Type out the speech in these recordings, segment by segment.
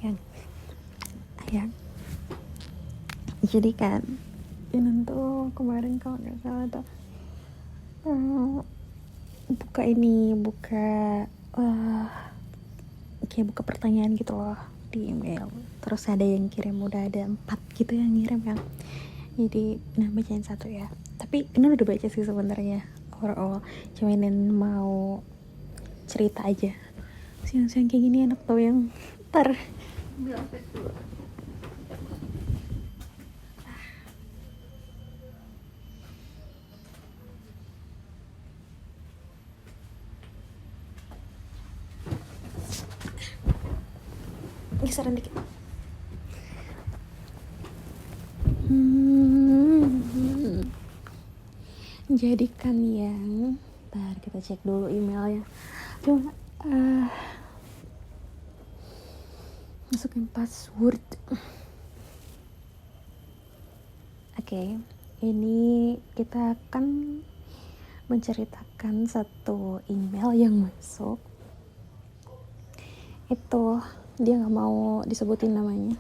yang jadi kan Inan tuh kemarin kalau nggak salah tuh kayak buka pertanyaan gitu loh di email, terus ada yang kirim, udah ada 4 gitu yang ngirim yang jadi bacain satu ya, tapi Inan udah baca sih sebenarnya overall, cuma Inan mau cerita aja. Siang-siang kayak gini enak tau yang ntar geseran dikit. Jadi kan yang ntar kita cek dulu emailnya. Cuma masukin password. Oke, ini kita akan menceritakan satu email yang masuk. Itu dia nggak mau disebutin namanya.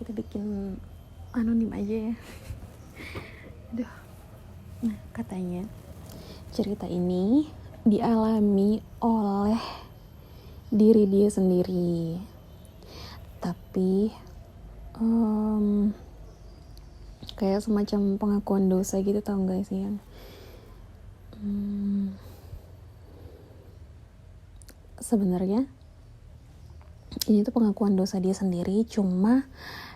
Kita bikin anonim aja ya. Aduh. Nah, katanya cerita ini dialami oleh diri dia sendiri, tapi kayak semacam pengakuan dosa gitu, tau gak sih yang sebenarnya ini tuh pengakuan dosa dia sendiri, cuma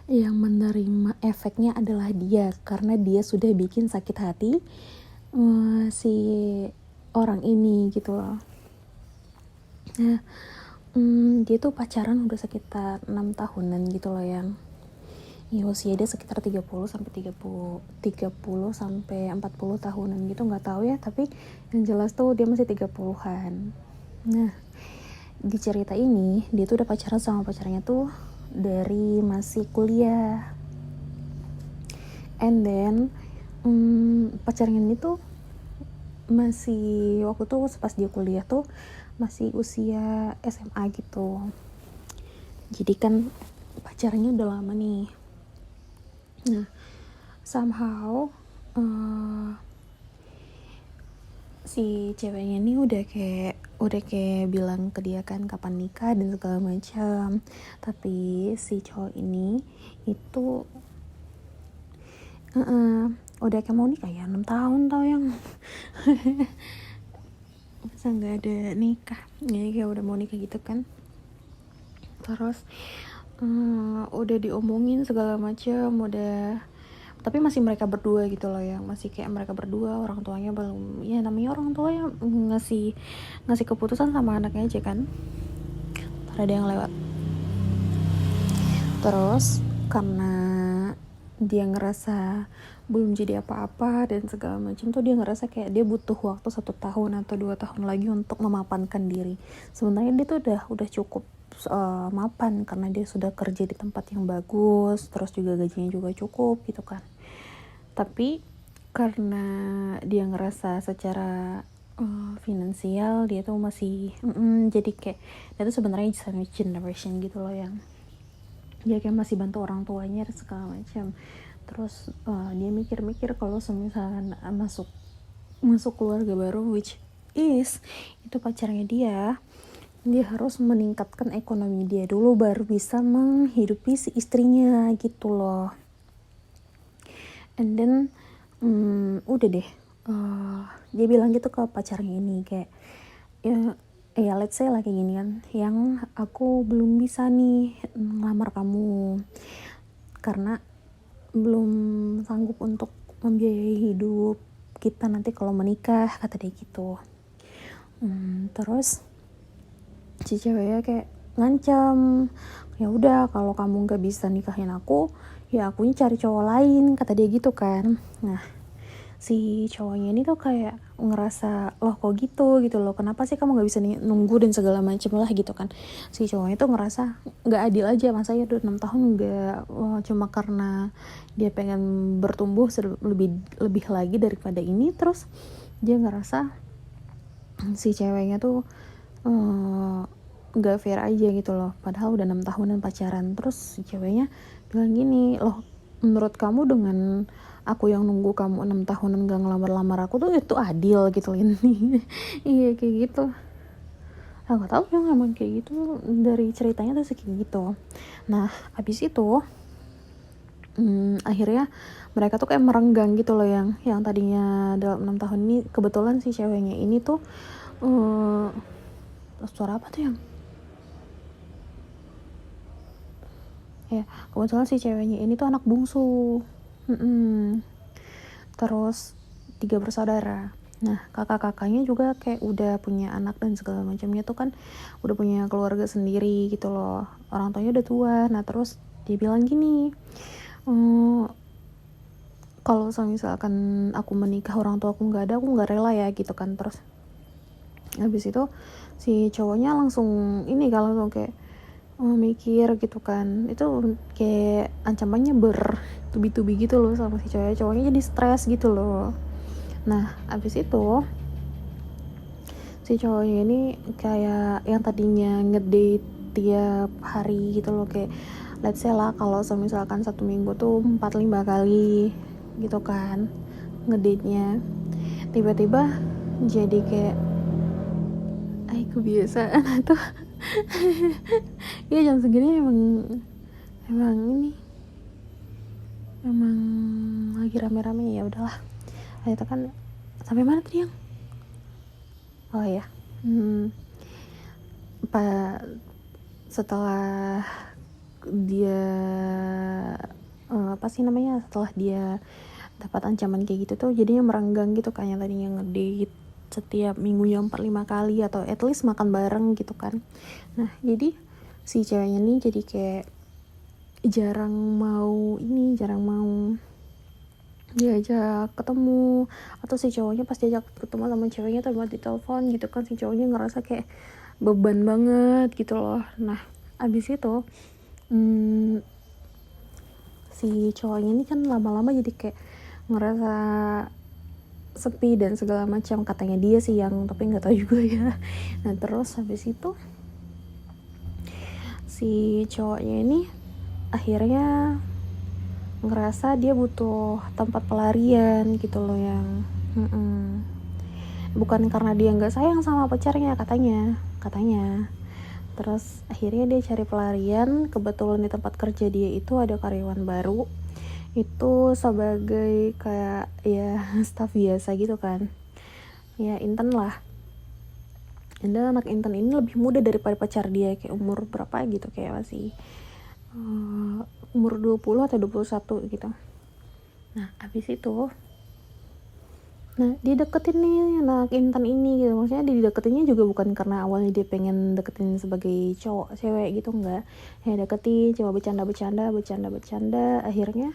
yang menerima efeknya adalah dia, karena dia sudah bikin sakit hati si orang ini gitu loh. Nah, dia tuh pacaran udah sekitar 6 tahunan gitu loh yang usia dia sekitar 30 sampai 40 tahunan gitu, nggak tahu ya, tapi yang jelas tuh dia masih 30-an. Nah, di cerita ini dia tuh udah pacaran sama pacarnya tuh dari masih kuliah, and then pacarnya ini tuh masih waktu tuh pas dia kuliah tuh masih usia SMA gitu, jadi kan pacarnya udah lama nih. Nah, somehow si ceweknya ini udah kayak bilang ke dia kan kapan nikah dan segala macam, tapi si cowok ini itu udah kayak mau nikah ya, 6 tahun tau yang masa nggak ada nikah, jadi kayak udah mau nikah gitu kan. Terus udah diomongin segala macam, udah, tapi masih mereka berdua gitu loh, yang masih kayak mereka berdua, orang tuanya belum, ya namanya orang tua ya ngasih keputusan sama anaknya aja kan. Ntar ada yang lewat. Terus karena dia ngerasa belum jadi apa-apa dan segala macam tuh, dia ngerasa kayak dia butuh waktu 1 tahun atau 2 tahun lagi untuk memapankan diri. Sebenarnya dia tuh udah cukup mapan, karena dia sudah kerja di tempat yang bagus, terus juga gajinya juga cukup gitu kan. Tapi karena dia ngerasa secara finansial dia tuh masih jadi kayak dia tuh sebenarnya sandwich generation gitu loh, yang dia kayak masih bantu orang tuanya dan segala macam. Terus dia mikir-mikir kalau misalkan masuk keluarga baru, which is itu pacarnya dia harus meningkatkan ekonomi dia dulu baru bisa menghidupi si istrinya gitu loh. And then udah deh, dia bilang gitu ke pacarnya ini kayak ya let's say lah kayak gini kan, yang aku belum bisa nih ngelamar kamu karena belum sanggup untuk membiayai hidup kita nanti kalau menikah, kata dia gitu. Terus si ceweknya kayak ngancam, ya udah kalau kamu nggak bisa nikahin aku, ya akunya cari cowok lain, kata dia gitu kan. Nah, si cowoknya ini tuh kayak ngerasa loh kok gitu loh, kenapa sih kamu nggak bisa nunggu dan segala macem lah gitu kan. Si cowoknya tuh ngerasa nggak adil aja, masa ya udah 6 tahun nggak, cuma karena dia pengen bertumbuh lebih lagi daripada ini. Terus dia ngerasa si ceweknya tuh nggak fair aja gitu loh, padahal udah 6 tahunan pacaran. Terus si ceweknya bilang gini, loh menurut kamu dengan aku yang nunggu kamu 6 tahunan gak ngelamar-lamar aku tuh itu adil gitu ini. Iya kayak gitu. Aku tahu yang emang kayak gitu dari ceritanya tuh kayak gitu. Nah abis itu akhirnya mereka tuh kayak merenggang gitu loh, yang tadinya dalam 6 tahun ini. Kebetulan si ceweknya ini tuh suara apa tuh yang ya, kebetulan si ceweknya ini tuh anak bungsu. Terus 3 bersaudara. Nah kakak-kakaknya juga kayak udah punya anak dan segala macamnya tuh kan, udah punya keluarga sendiri gitu loh, orang tuanya udah tua. Nah terus dia bilang gini, kalau misalkan aku menikah orang tua aku nggak ada, aku nggak rela ya gitu kan. Terus habis itu si cowoknya langsung ini, kalau tuh kayak mikir gitu kan, itu kayak ancamannya bertubi-tubi gitu loh sama si cowoknya jadi stres gitu loh. Nah abis itu si cowoknya ini kayak yang tadinya ngedate tiap hari gitu loh, kayak let's say lah kalau misalkan 1 minggu tuh 4-5 kali gitu kan ngedate-nya, tiba-tiba jadi kayak kebiasaan atau ya jam segini emang ini emang lagi rame-rame, ya udahlah. Itu kan sampai mana tadi yang oh ya setelah dia apa sih namanya, setelah dia dapat ancaman kayak gitu tuh jadinya merenggang gitu kan, yang tadinya ngedate setiap minggunya 4-5 kali atau at least makan bareng gitu kan. Nah jadi si ceweknya nih jadi kayak jarang mau diajak ketemu, atau si cowoknya pas diajak ketemu sama ceweknya tuh di telepon gitu kan, si cowoknya ngerasa kayak beban banget gitu loh. Nah abis itu si cowoknya ini kan lama-lama jadi kayak ngerasa sepi dan segala macam, katanya dia sih yang, tapi nggak tahu juga ya. Nah terus habis itu si cowoknya ini akhirnya ngerasa dia butuh tempat pelarian gitu loh, yang bukan karena dia nggak sayang sama pacarnya katanya. Terus akhirnya dia cari pelarian. Kebetulan di tempat kerja dia itu ada karyawan baru, itu sebagai kayak ya staff biasa gitu kan, ya intern lah. Dan anak intern ini lebih muda daripada pacar dia, kayak umur berapa gitu, kayak masih umur 20 atau 21 gitu. Nah abis itu dideketin nih anak intern ini gitu. Maksudnya dideketinnya juga bukan karena awalnya dia pengen deketin sebagai cowok cewek gitu, enggak ya, deketin cuma bercanda. Akhirnya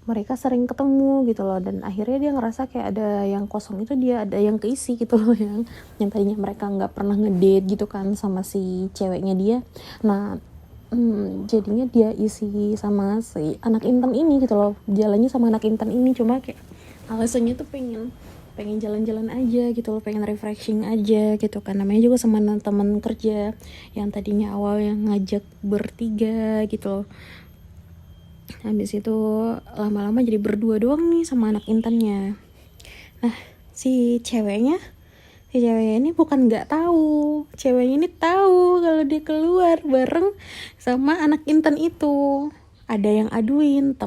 mereka sering ketemu gitu loh, dan akhirnya dia ngerasa kayak ada yang kosong itu, dia ada yang keisi gitu loh, yang tadinya mereka nggak pernah ngedate gitu kan sama si ceweknya dia. Nah jadinya dia isi sama si anak intern ini gitu loh, jalannya sama anak intern ini, cuma kayak alasannya tuh pengen jalan-jalan aja gitu loh, pengen refreshing aja gitu kan. Namanya juga sama teman kerja yang tadinya awal yang ngajak bertiga gitu loh. Habis itu lama-lama jadi berdua doang nih sama anak internnya. Nah si ceweknya ini bukan nggak tahu, ceweknya ini tahu kalau dia keluar bareng sama anak intern itu. Ada yang aduin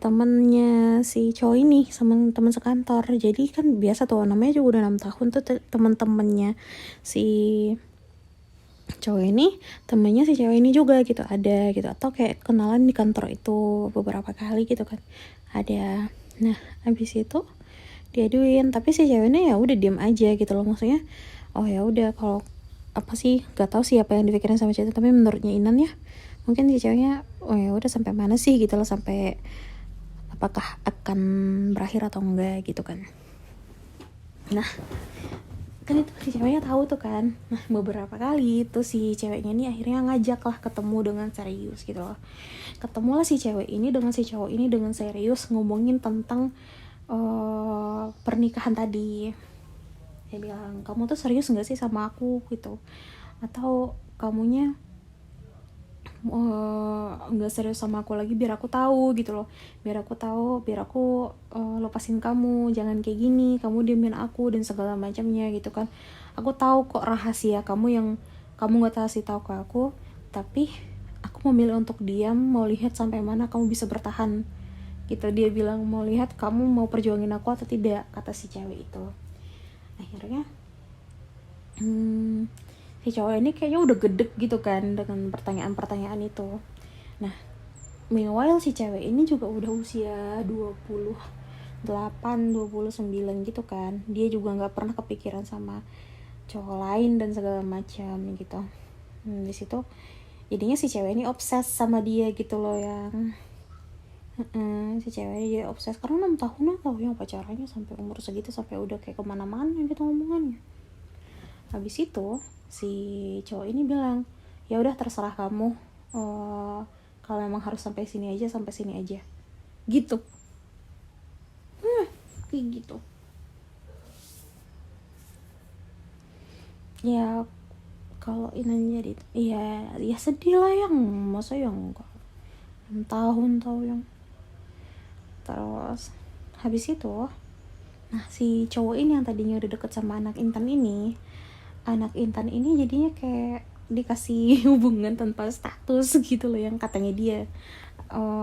temennya si cowok ini sama teman sekantor. Jadi kan biasa tuh, namanya juga udah 6 tahun tuh teman-temannya si cowok ini, temennya si cewek ini juga gitu ada gitu, atau kayak kenalan di kantor itu beberapa kali gitu kan ada. Nah habis itu diaduin, tapi si ceweknya ya udah diam aja gitu loh, maksudnya oh ya udah, kalau apa sih gak tahu sih apa yang dipikirin sama cewek, tapi menurutnya Inan ya mungkin si ceweknya oh ya udah sampai mana sih gitu loh, sampai apakah akan berakhir atau enggak gitu kan. Nah kan itu si ceweknya tahu tuh kan. Nah beberapa kali itu si ceweknya ini akhirnya ngajak lah ketemu dengan serius gitu loh. Ketemulah si cewek ini dengan si cowok ini dengan serius ngomongin tentang pernikahan tadi. Dia bilang, kamu tuh serius nggak sih sama aku gitu, atau kamunya nggak serius sama aku lagi, biar aku tahu gitu loh, biar aku lepasin kamu, jangan kayak gini, kamu diemin aku dan segala macamnya gitu kan. Aku tahu kok rahasia kamu yang kamu nggak kasih tahu ke aku, tapi aku memilih untuk diam, mau lihat sampai mana kamu bisa bertahan gitu. Dia bilang mau lihat kamu mau perjuangin aku atau tidak, kata si cewek itu. Akhirnya si cowok ini kayaknya udah gedek gitu kan dengan pertanyaan-pertanyaan itu. Nah, meanwhile si cewek ini juga udah usia 28, 29 gitu kan. Dia juga gak pernah kepikiran sama cowok lain dan segala macam gitu. Di situ jadinya si cewek ini obses sama dia gitu loh, yang si cewek ini jadi obses karena 6 tahun tau yang pacarannya sampai umur segitu, sampai udah kayak kemana-mana gitu ngomongannya. Habis itu si cowok ini bilang, ya udah terserah kamu, kalau memang harus sampai sini aja gitu. Kayak gitu ya. Kalau ini jadi ya sedih lah, yang masa yang 6 tahun tau yang. Terus habis itu, nah si cowok ini yang tadinya udah deket sama anak Intan ini jadinya kayak dikasih hubungan tanpa status gitu loh, yang katanya dia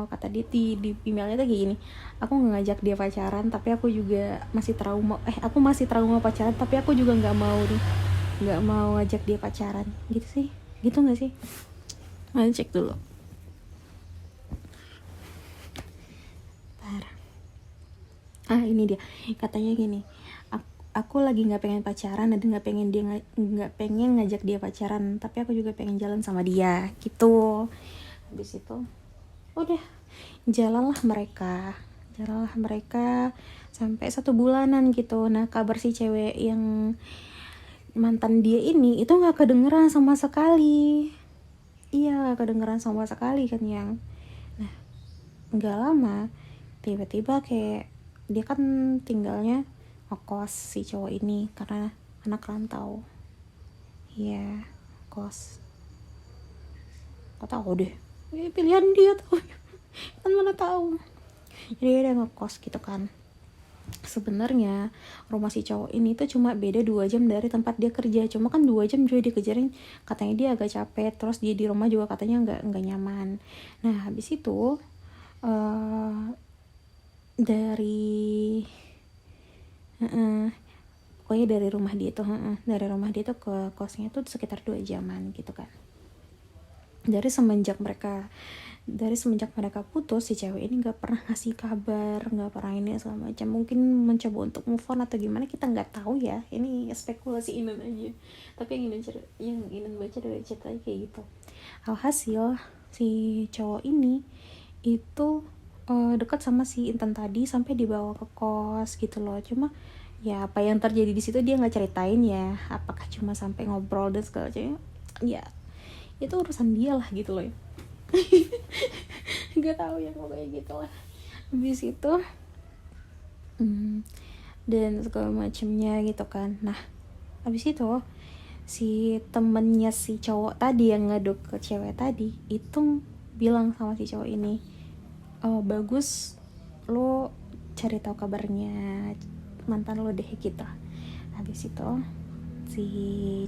kata dia di emailnya tuh kayak gini, aku nggak ngajak dia pacaran tapi aku masih trauma pacaran, tapi aku juga nggak mau ngajak dia pacaran gitu sih, gitu nggak sih? Cek dulu. Ini dia katanya gini, aku lagi nggak pengen pacaran dan nggak pengen ngajak dia pacaran, tapi aku juga pengen jalan sama dia gitu. Habis itu udah jalanlah mereka sampai 1 bulanan gitu. Nah, kabar si cewek yang mantan dia ini itu nggak kedengeran sama sekali. Iya, kedengeran sama sekali kan yang. Nah, nggak lama tiba-tiba kayak dia kan tinggalnya ngekos si cowok ini karena anak rantau. Iya, kos. Gak tahu deh, pilihan dia tuh kan mana tahu. Jadi dia ngekos gitu kan. Sebenarnya rumah si cowok ini tuh cuma beda 2 jam dari tempat dia kerja, cuma kan 2 jam juga dikejarin, katanya dia agak capek, terus dia di rumah juga katanya nggak nyaman. Nah, habis itu pokoknya dari rumah dia tuh ke kosnya tuh sekitar 2 jaman gitu kan. Dari semenjak mereka putus, si cewek ini nggak pernah ngasih kabar, nggak pernah ini segala macam. Mungkin mencoba untuk move on atau gimana, kita nggak tahu ya, ini spekulasi Inan aja. Tapi yang Inan baca dari ceritanya kayak gitu. Alhasil si cowok ini itu dekat sama si Intan tadi sampai dibawa ke kos gitu loh. Cuma ya apa yang terjadi di situ dia nggak ceritain ya, apakah cuma sampai ngobrol dan segala macam ya, itu urusan dia lah gitu loh ya. Gak tahu ya, pokoknya gitu lah. Habis itu dan segala macamnya gitu kan. Nah, habis itu si temennya si cowok tadi yang ngadu ke cewek tadi itu bilang sama si cowok ini, bagus lo cari tahu kabarnya mantan lo deh gitu. Habis itu si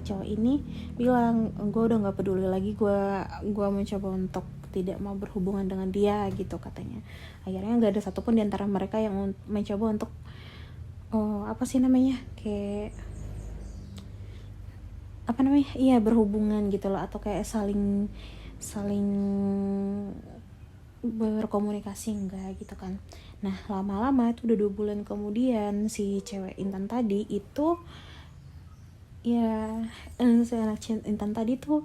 cowok ini bilang, gue udah nggak peduli lagi, gue mencoba untuk tidak mau berhubungan dengan dia gitu katanya. Akhirnya nggak ada satupun di antara mereka yang mencoba untuk berhubungan gitu loh, atau kayak saling berkomunikasi, enggak gitu kan. Nah, lama-lama itu udah 2 bulan kemudian si cewek Intan tadi itu si anak Intan tadi tuh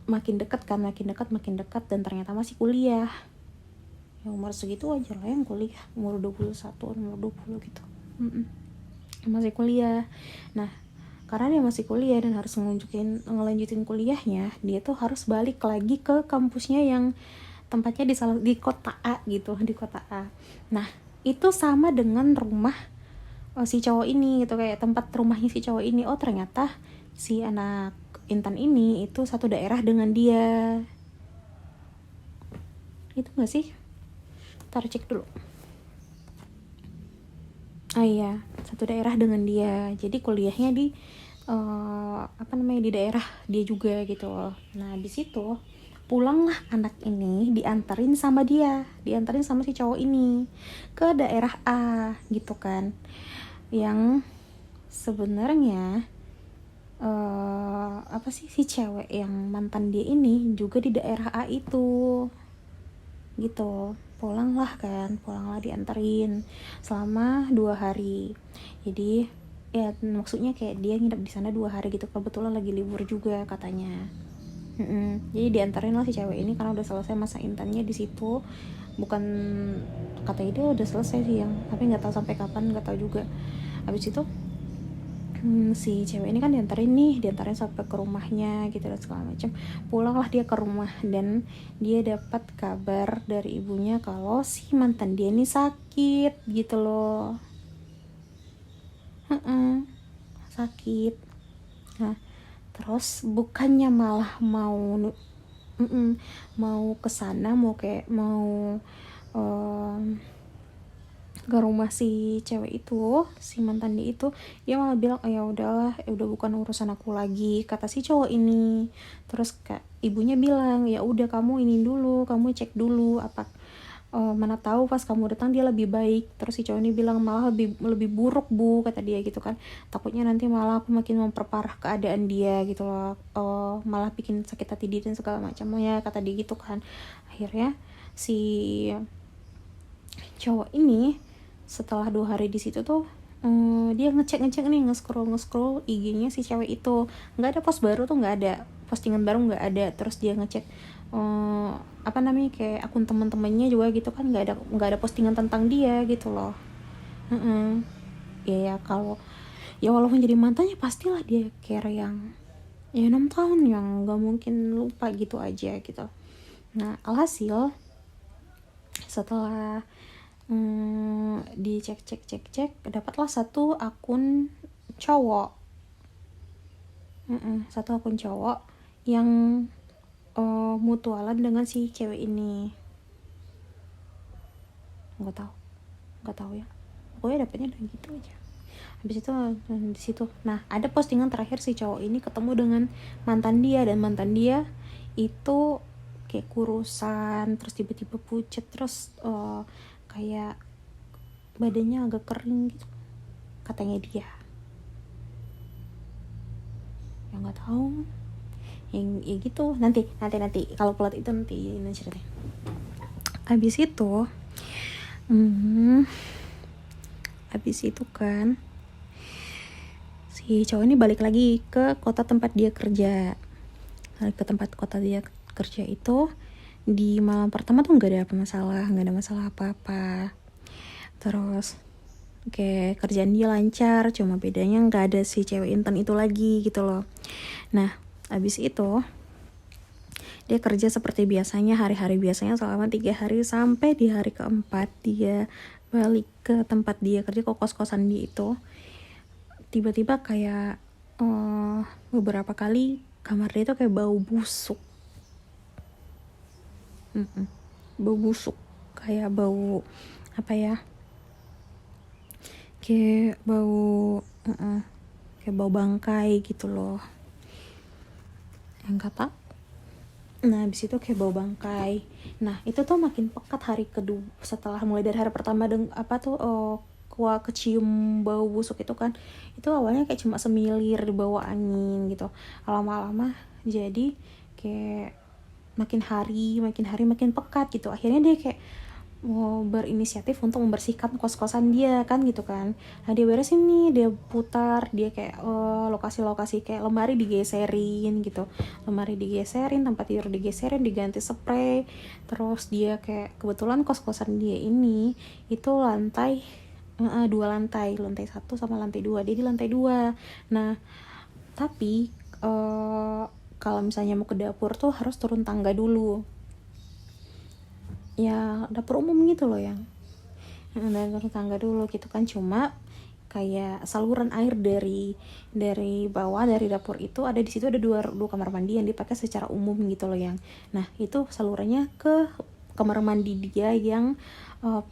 makin dekat dan ternyata masih kuliah. Ya umur segitu wajar lah yang kuliah, umur 21, umur 20 gitu. Masih kuliah. Nah, karena dia masih kuliah dan harus ngelanjutin kuliahnya, dia tuh harus balik lagi ke kampusnya yang tempatnya di kota A gitu, di kota A. Nah, itu sama dengan rumah si cowok ini gitu, kayak tempat rumahnya si cowok ini. Oh ternyata si anak Intan ini itu satu daerah dengan dia. Itu nggak sih? Ntar cek dulu. Ah iya, satu daerah dengan dia. Jadi kuliahnya di di daerah dia juga gitu. Nah di situ pulanglah anak ini diantarin sama si cowok ini ke daerah A gitu kan. Yang sebenarnya si cewek yang mantan dia ini juga di daerah A itu gitu. Pulanglah dianterin selama 2 hari. Jadi ya maksudnya kayak dia nginep di sana 2 hari gitu, kebetulan lagi libur juga katanya. Jadi diantarin lah si cewek ini karena udah selesai masa intannya di situ. Bukan, katanya dia udah selesai sih yang, tapi nggak tahu sampai kapan, nggak tahu juga. Habis itu si cewek ini kan diantarin sampai ke rumahnya gitu dan segala macam. Pulanglah dia ke rumah dan dia dapat kabar dari ibunya kalau si mantan dia ini sakit gitu loh. Sakit. Nah terus bukannya malah mau kesana, mau ke rumah si cewek itu, si mantan dia itu, dia malah bilang ya udahlah, udah bukan urusan aku lagi, kata si cowok ini. Terus ibunya bilang ya udah kamu ini dulu, kamu cek dulu apa, mana tahu pas kamu datang dia lebih baik. Terus si cowok ini bilang malah lebih buruk bu, kata dia gitu kan, takutnya nanti malah aku makin memperparah keadaan dia gitu loh, malah bikin sakit hati dia dan segala macamnya, kata dia gitu kan. Akhirnya si cowok ini setelah 2 hari di situ tuh dia ngecek nih, nge-scroll IG-nya si cewek itu. Nggak ada post baru tuh, nggak ada postingan baru, nggak ada. Terus dia ngecek kayak akun teman-temannya juga gitu kan, nggak ada postingan tentang dia gitu loh. Ya kalau ya walaupun jadi mantannya pastilah dia care yang ya 6 tahun yang nggak mungkin lupa gitu aja gitu. Nah alhasil setelah dicek dapatlah satu akun cowok, yang mutualan dengan si cewek ini. nggak tahu ya, pokoknya dapetnya udah gitu aja. Habis itu di situ, nah ada postingan terakhir si cowok ini ketemu dengan mantan dia, dan mantan dia itu kayak kurusan, terus tiba-tiba pucet, terus kayak badannya agak kering gitu katanya dia. Ya nggak tahu, yang ya gitu. Nanti kalau plot itu nanti ceritanya. Habis itu kan si cowok ini balik lagi ke kota tempat dia kerja. Itu di malam pertama tuh nggak ada masalah apa-apa. Terus kayak kerjaan dia lancar, cuma bedanya nggak ada si cewek Intan itu lagi gitu loh. Nah abis itu dia kerja seperti biasanya, hari-hari biasanya selama 3 hari, sampai di hari keempat dia balik ke tempat dia kerja, ke kos-kosan dia itu. Tiba-tiba kayak beberapa kali kamar dia tuh kayak bau busuk. Bau busuk, kayak bau apa ya, kayak bau bangkai gitu loh, yang kata. Nah abis itu kayak bau bangkai. Nah itu tuh makin pekat hari kedua, setelah mulai dari hari pertama kecium bau busuk itu kan. Itu awalnya kayak cuma semilir di bawah angin gitu, lama-lama jadi kayak makin hari makin pekat gitu. Akhirnya dia kayak mau berinisiatif untuk membersihkan kos-kosan dia kan gitu kan. Nah dia beresin nih, dia putar, dia kayak lokasi-lokasi kayak lemari digeserin gitu, tempat tidur digeserin, diganti spray. Terus dia kayak, kebetulan kos-kosan dia ini itu lantai 2 lantai 1 sama lantai 2, dia di lantai 2. Nah tapi kalau misalnya mau ke dapur tuh harus turun tangga dulu, ya dapur umum gitu loh, yang turun tangga dulu gitu kan. Cuma kayak saluran air dari bawah, dari dapur itu ada, di situ ada dua kamar mandi yang dipakai secara umum gitu loh yang. Nah itu salurannya ke kamar mandi dia yang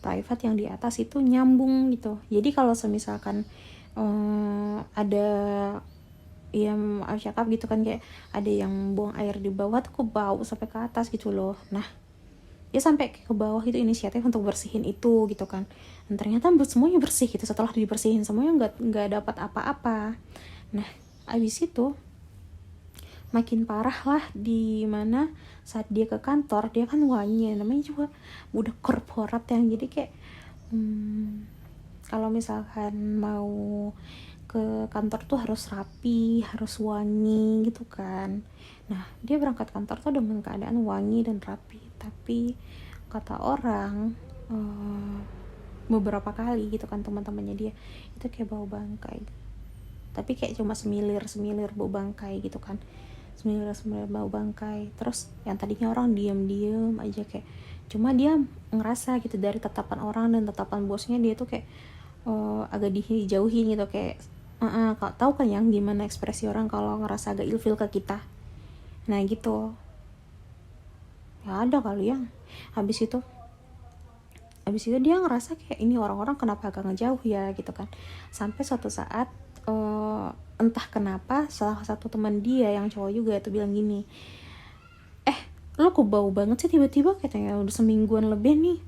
private yang di atas itu nyambung gitu. Jadi kalau semisalkan ada yang cakap gitu kan, kayak ada yang buang air di bawah tuh ke bau sampai ke atas gitu loh. Nah dia sampai ke bawah itu inisiatif untuk bersihin itu gitu kan, dan ternyata semuanya bersih gitu. Setelah dibersihin semuanya nggak dapat apa-apa. Nah abis itu makin parah lah, di mana saat dia ke kantor, dia kan wangi, namanya juga budak korporat yang jadi kayak kalau misalkan mau ke kantor tuh harus rapi, harus wangi gitu kan. Nah dia berangkat kantor tuh dengan keadaan wangi dan rapi, tapi kata orang beberapa kali gitu kan teman-temannya dia itu kayak bau bangkai, tapi kayak cuma semilir bau bangkai gitu kan, semilir bau bangkai. Terus yang tadinya orang diam aja kayak, cuma dia ngerasa gitu dari tatapan orang dan tatapan bosnya, dia tuh kayak agak dijauhin gitu kayak kau tahu kan yang gimana ekspresi orang kalau ngerasa agak ilfil ke kita. Nah gitu ya, ada kali yang habis itu dia ngerasa kayak ini orang-orang kenapa agak ngejauh ya gitu kan. Sampai suatu saat entah kenapa salah satu teman dia yang cowok juga itu bilang gini, lo kok bau banget sih tiba-tiba, katanya udah semingguan lebih nih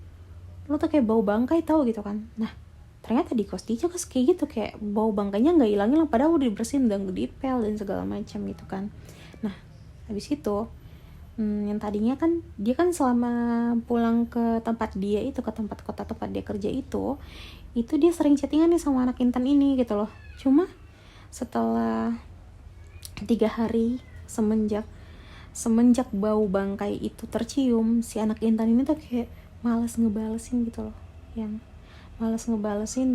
lo tuh kayak bau bangkai tau gitu kan. Nah ternyata di kos dia juga kayak gitu, kayak bau bangkainya nggak hilang padahal udah dibersihin dan dipel dan segala macam gitu kan. Nah habis itu yang tadinya kan dia kan selama pulang ke tempat dia itu, ke tempat kota tempat dia kerja itu dia sering chattingan nih sama anak intan ini gitu loh. Cuma setelah 3 hari semenjak bau bangkai itu tercium, si anak intan ini tuh kayak malas ngebalesin gitu loh, yang malas ngebalesin.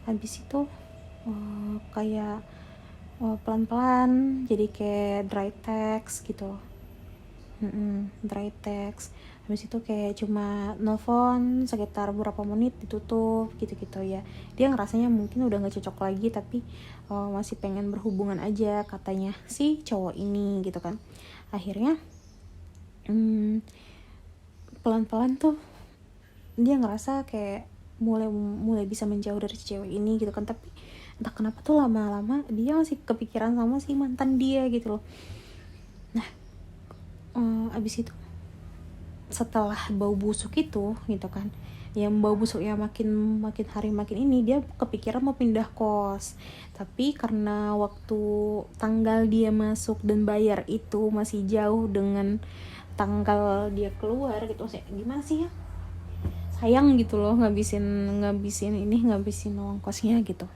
Habis itu kayak pelan-pelan jadi kayak dry text gitu. Dry text. Habis itu kayak cuma nelfon sekitar beberapa menit ditutup gitu-gitu ya. Dia ngerasanya mungkin udah gak cocok lagi, tapi masih pengen berhubungan aja katanya si cowok ini gitu kan. Akhirnya pelan-pelan tuh dia ngerasa kayak mulai bisa menjauh dari cewek ini gitu kan. Tapi entah kenapa tuh lama-lama dia masih kepikiran sama si mantan dia gitu loh. Nah abis itu setelah bau busuk itu gitu kan, yang bau busuknya makin hari makin ini, dia kepikiran mau pindah kos. Tapi karena waktu tanggal dia masuk dan bayar itu masih jauh dengan tanggal dia keluar gitu, gimana sih ya, sayang gitu loh ngabisin uang kosnya gitu.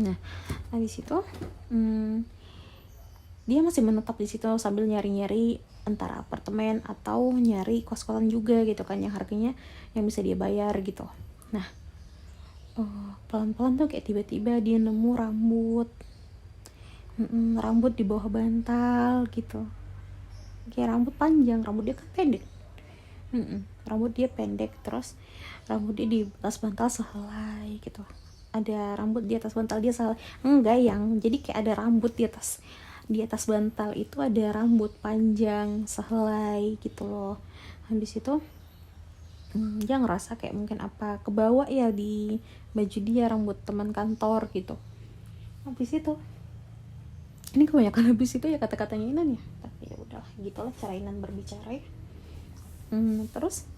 Nah habis itu dia masih menetap di situ sambil nyari-nyari antara apartemen atau nyari kos-kosan juga gitu kan, yang harganya yang bisa dia bayar gitu. Nah pelan-pelan tuh kayak tiba-tiba dia nemu rambut di bawah bantal gitu, kayak rambut panjang, rambut dia kan pendek. Rambut dia pendek, terus rambut dia di atas bantal sehelai gitu. Ada rambut di atas bantal dia sehelai, enggak yang jadi kayak ada rambut di atas bantal itu ada rambut panjang sehelai gitu loh. Habis itu dia ngerasa kayak mungkin apa kebawa ya di baju dia, rambut teman kantor gitu. Habis itu ini kebanyakan habis itu ya kata-katanya Inan ya, tapi ya udahlah gitulah cara Inan berbicara ya. Terus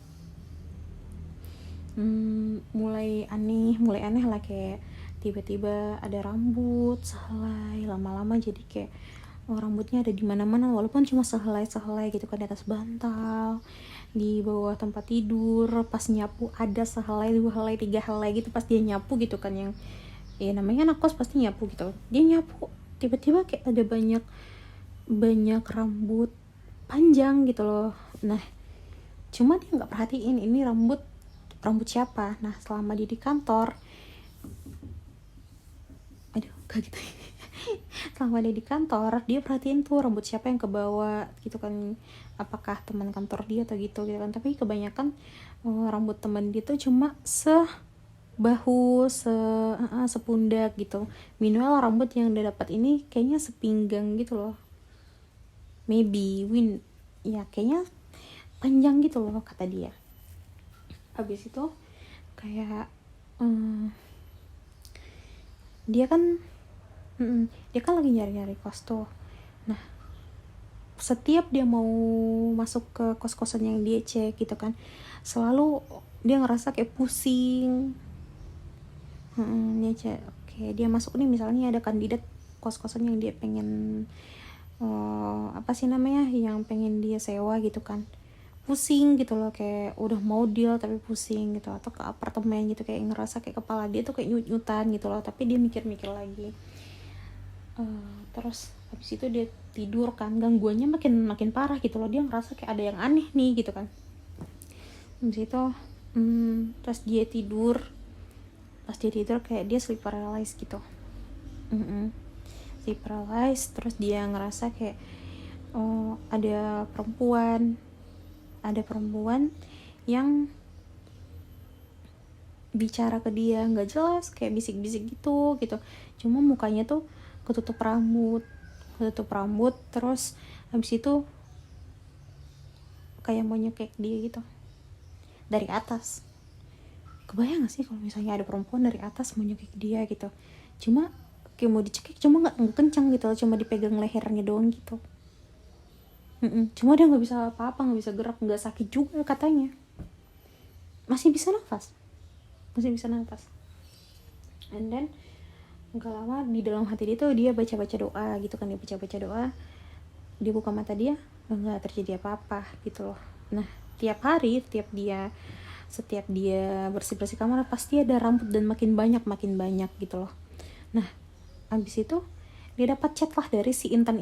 mulai aneh lah, kayak tiba-tiba ada rambut sehelai, lama-lama jadi kayak rambutnya ada di mana-mana walaupun cuma sehelai gitu kan, di atas bantal, di bawah tempat tidur, pas nyapu ada sehelai, 2 helai, 3 helai gitu pas dia nyapu gitu kan, yang ya namanya anak kos pasti nyapu gitu. Dia nyapu tiba-tiba kayak ada banyak rambut panjang gitu loh. Nah cuma dia nggak perhatiin ini rambut siapa. Nah selama dia di kantor, selama dia di kantor dia perhatiin tuh rambut siapa yang kebawa gitu kan, apakah teman kantor dia atau gitu kan. Tapi kebanyakan rambut teman dia tuh cuma bahu, sepundak gitu. Minimal rambut yang dia dapat ini kayaknya sepinggang gitu loh. Maybe ya kayaknya panjang gitu loh kata dia. Habis itu kayak dia kan lagi nyari-nyari kos tuh. Nah, setiap dia mau masuk ke kos-kosan yang dia cek gitu kan, selalu dia ngerasa kayak pusing. Dia cek, oke, dia masuk nih, misalnya ada kandidat kos-kosan yang dia pengen apa sih namanya, yang pengen dia sewa gitu kan, pusing gitu loh, kayak udah mau deal tapi pusing gitu. Atau ke apartemen gitu, kayak ngerasa kayak kepala dia tuh kayak nyut-nyutan gitu loh, tapi dia mikir-mikir lagi. Terus habis itu dia tidur kan, gangguannya makin parah gitu loh, dia ngerasa kayak ada yang aneh nih gitu kan. Habis itu terus dia tidur, kayak dia sleep paralysis gitu. Sleep paralysis. Terus dia ngerasa kayak ada perempuan yang bicara ke dia nggak jelas, kayak bisik-bisik gitu. Cuma mukanya tuh ketutup rambut. Terus habis itu kayak mau nyekek dia gitu dari atas. Kebayang gak sih kalau misalnya ada perempuan dari atas mau nyekek dia gitu, cuma kayak mau dicekik, cuma nggak kencang gitu, cuma dipegang lehernya doang gitu. Cuma dia nggak bisa apa-apa, nggak bisa gerak, nggak sakit juga katanya, masih bisa nafas. And then nggak lama di dalam hati dia tuh dia baca doa gitu kan, dia buka mata, dia nggak terjadi apa-apa gitu loh. Nah, tiap hari setiap dia bersih kamar pasti ada rambut dan makin banyak gitu loh. Nah, abis itu dia dapat chat lah dari si Intan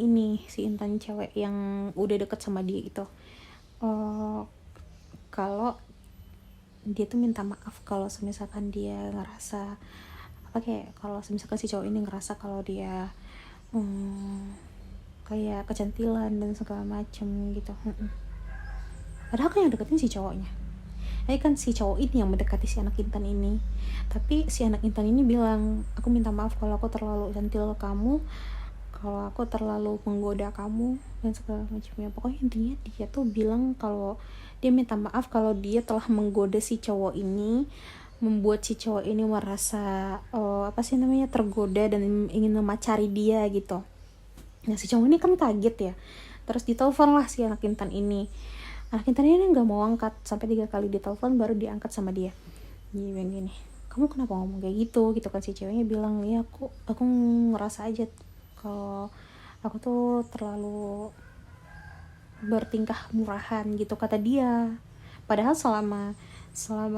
cewek yang udah deket sama dia gitu. Kalau dia tuh minta maaf kalau misalkan dia ngerasa kayak kalau misalkan si cowok ini ngerasa kalau dia kayak kecantilan dan segala macem gitu. Padahal kan yang deketin si cowoknya. Kan si cowok ini yang mendekati si anak Intan ini. Tapi si anak Intan ini bilang, aku minta maaf kalau aku terlalu cantil kamu, kalau aku terlalu menggoda kamu dan segala macamnya. Pokoknya intinya dia tuh bilang kalau dia minta maaf kalau dia telah menggoda si cowok ini, membuat si cowok ini merasa tergoda dan ingin memacari dia gitu. Nah, si cowok ini kan kaget ya. Terus ditelepon lah si anak Intan ini. Anak Intan ini nggak mau angkat, sampai 3 kali ditelepon baru diangkat sama dia. Gini, kamu kenapa ngomong kayak gitu kan. Si ceweknya bilang, ya aku ngerasa aja kalau aku tuh terlalu bertingkah murahan gitu kata dia. Padahal selama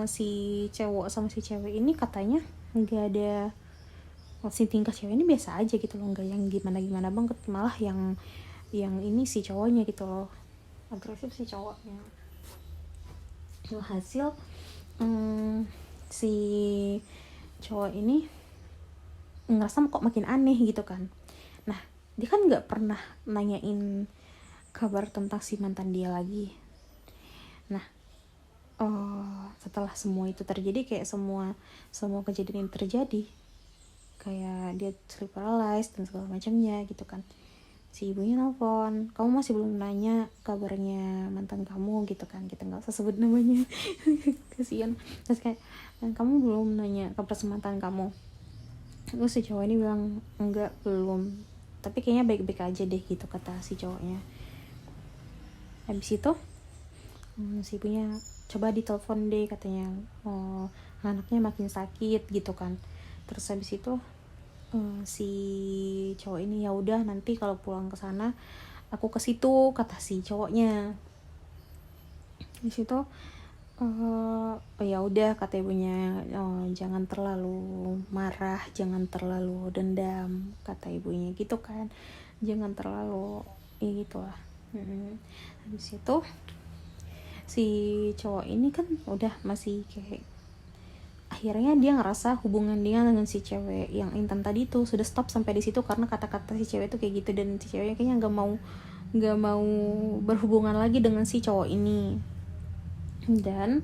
si cowok sama si cewek ini katanya nggak ada, si tingkah cewek ini biasa aja gitu loh, nggak yang gimana banget, malah yang ini si cowoknya gitu loh, agresif si cowoknya. Hasil si cowok ini ngerasa kok makin aneh gitu kan. Nah, dia kan nggak pernah nanyain kabar tentang si mantan dia lagi. Nah, setelah semua itu terjadi, kayak semua kejadian ini terjadi, kayak dia sleep paralysis dan segala macamnya gitu kan, si ibunya nelfon, kamu masih belum nanya kabarnya mantan kamu gitu kan, kita nggak usah sebut namanya kasihan. Terus kayak, kamu belum nanya kabar mantan kamu? Terus si cowok ini bilang, enggak, belum, tapi kayaknya baik-baik aja deh gitu kata si cowoknya. Habis itu si ibunya coba ditelepon deh katanya, anaknya makin sakit gitu kan. Terus habis itu si cowok ini, ya udah nanti kalau pulang ke sana aku ke situ kata si cowoknya. Di situ ya udah kata ibunya, jangan terlalu marah, jangan terlalu dendam kata ibunya gitu kan, jangan terlalu gitulah. Habis itu si cowok ini kan udah masih kayak, akhirnya dia ngerasa hubungan dia dengan si cewek yang Intan tadi tuh sudah stop sampai di situ, karena kata-kata si cewek tuh kayak gitu, dan si ceweknya kayaknya nggak mau berhubungan lagi dengan si cowok ini. Dan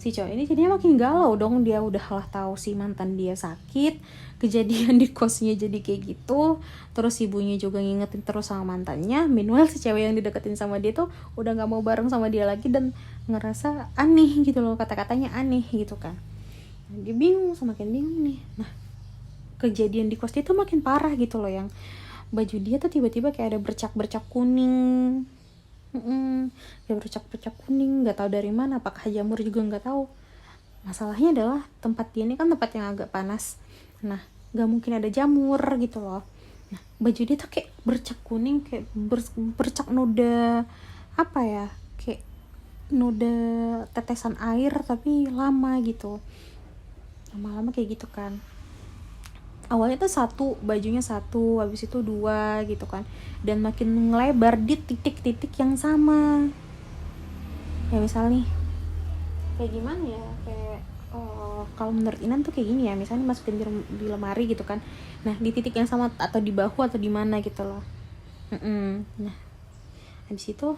si cowok ini jadinya makin galau dong. Dia udah lah tahu si mantan dia sakit, kejadian di kosnya jadi kayak gitu, terus ibunya juga ngingetin terus sama mantannya. Meanwhile si cewek yang dideketin sama dia tuh udah nggak mau bareng sama dia lagi dan ngerasa aneh gitu loh, kata-katanya aneh gitu kan. Nah, dia bingung, semakin bingung nih. Nah, kejadian di kos dia tuh makin parah gitu loh, yang baju dia tuh tiba-tiba kayak ada bercak-bercak kuning. Kayak bercak-bercak kuning, nggak tahu dari mana, apakah jamur juga nggak tahu. Masalahnya adalah tempat dia ini kan tempat yang agak panas, nah nggak mungkin ada jamur gitu loh. Nah, baju dia tuh kayak bercak kuning, kayak bercak noda, apa ya, kayak noda tetesan air tapi lama gitu, lama-lama kayak gitu kan. Awalnya tuh satu, bajunya satu, habis itu dua gitu kan, dan makin ngelebar di titik-titik yang sama. Ya misal nih, kayak gimana ya, kayak kalau menurut Inan tuh kayak gini ya, misalnya masukin di lemari gitu kan, nah di titik yang sama atau di bahu atau di mana gitu loh. Nah, habis itu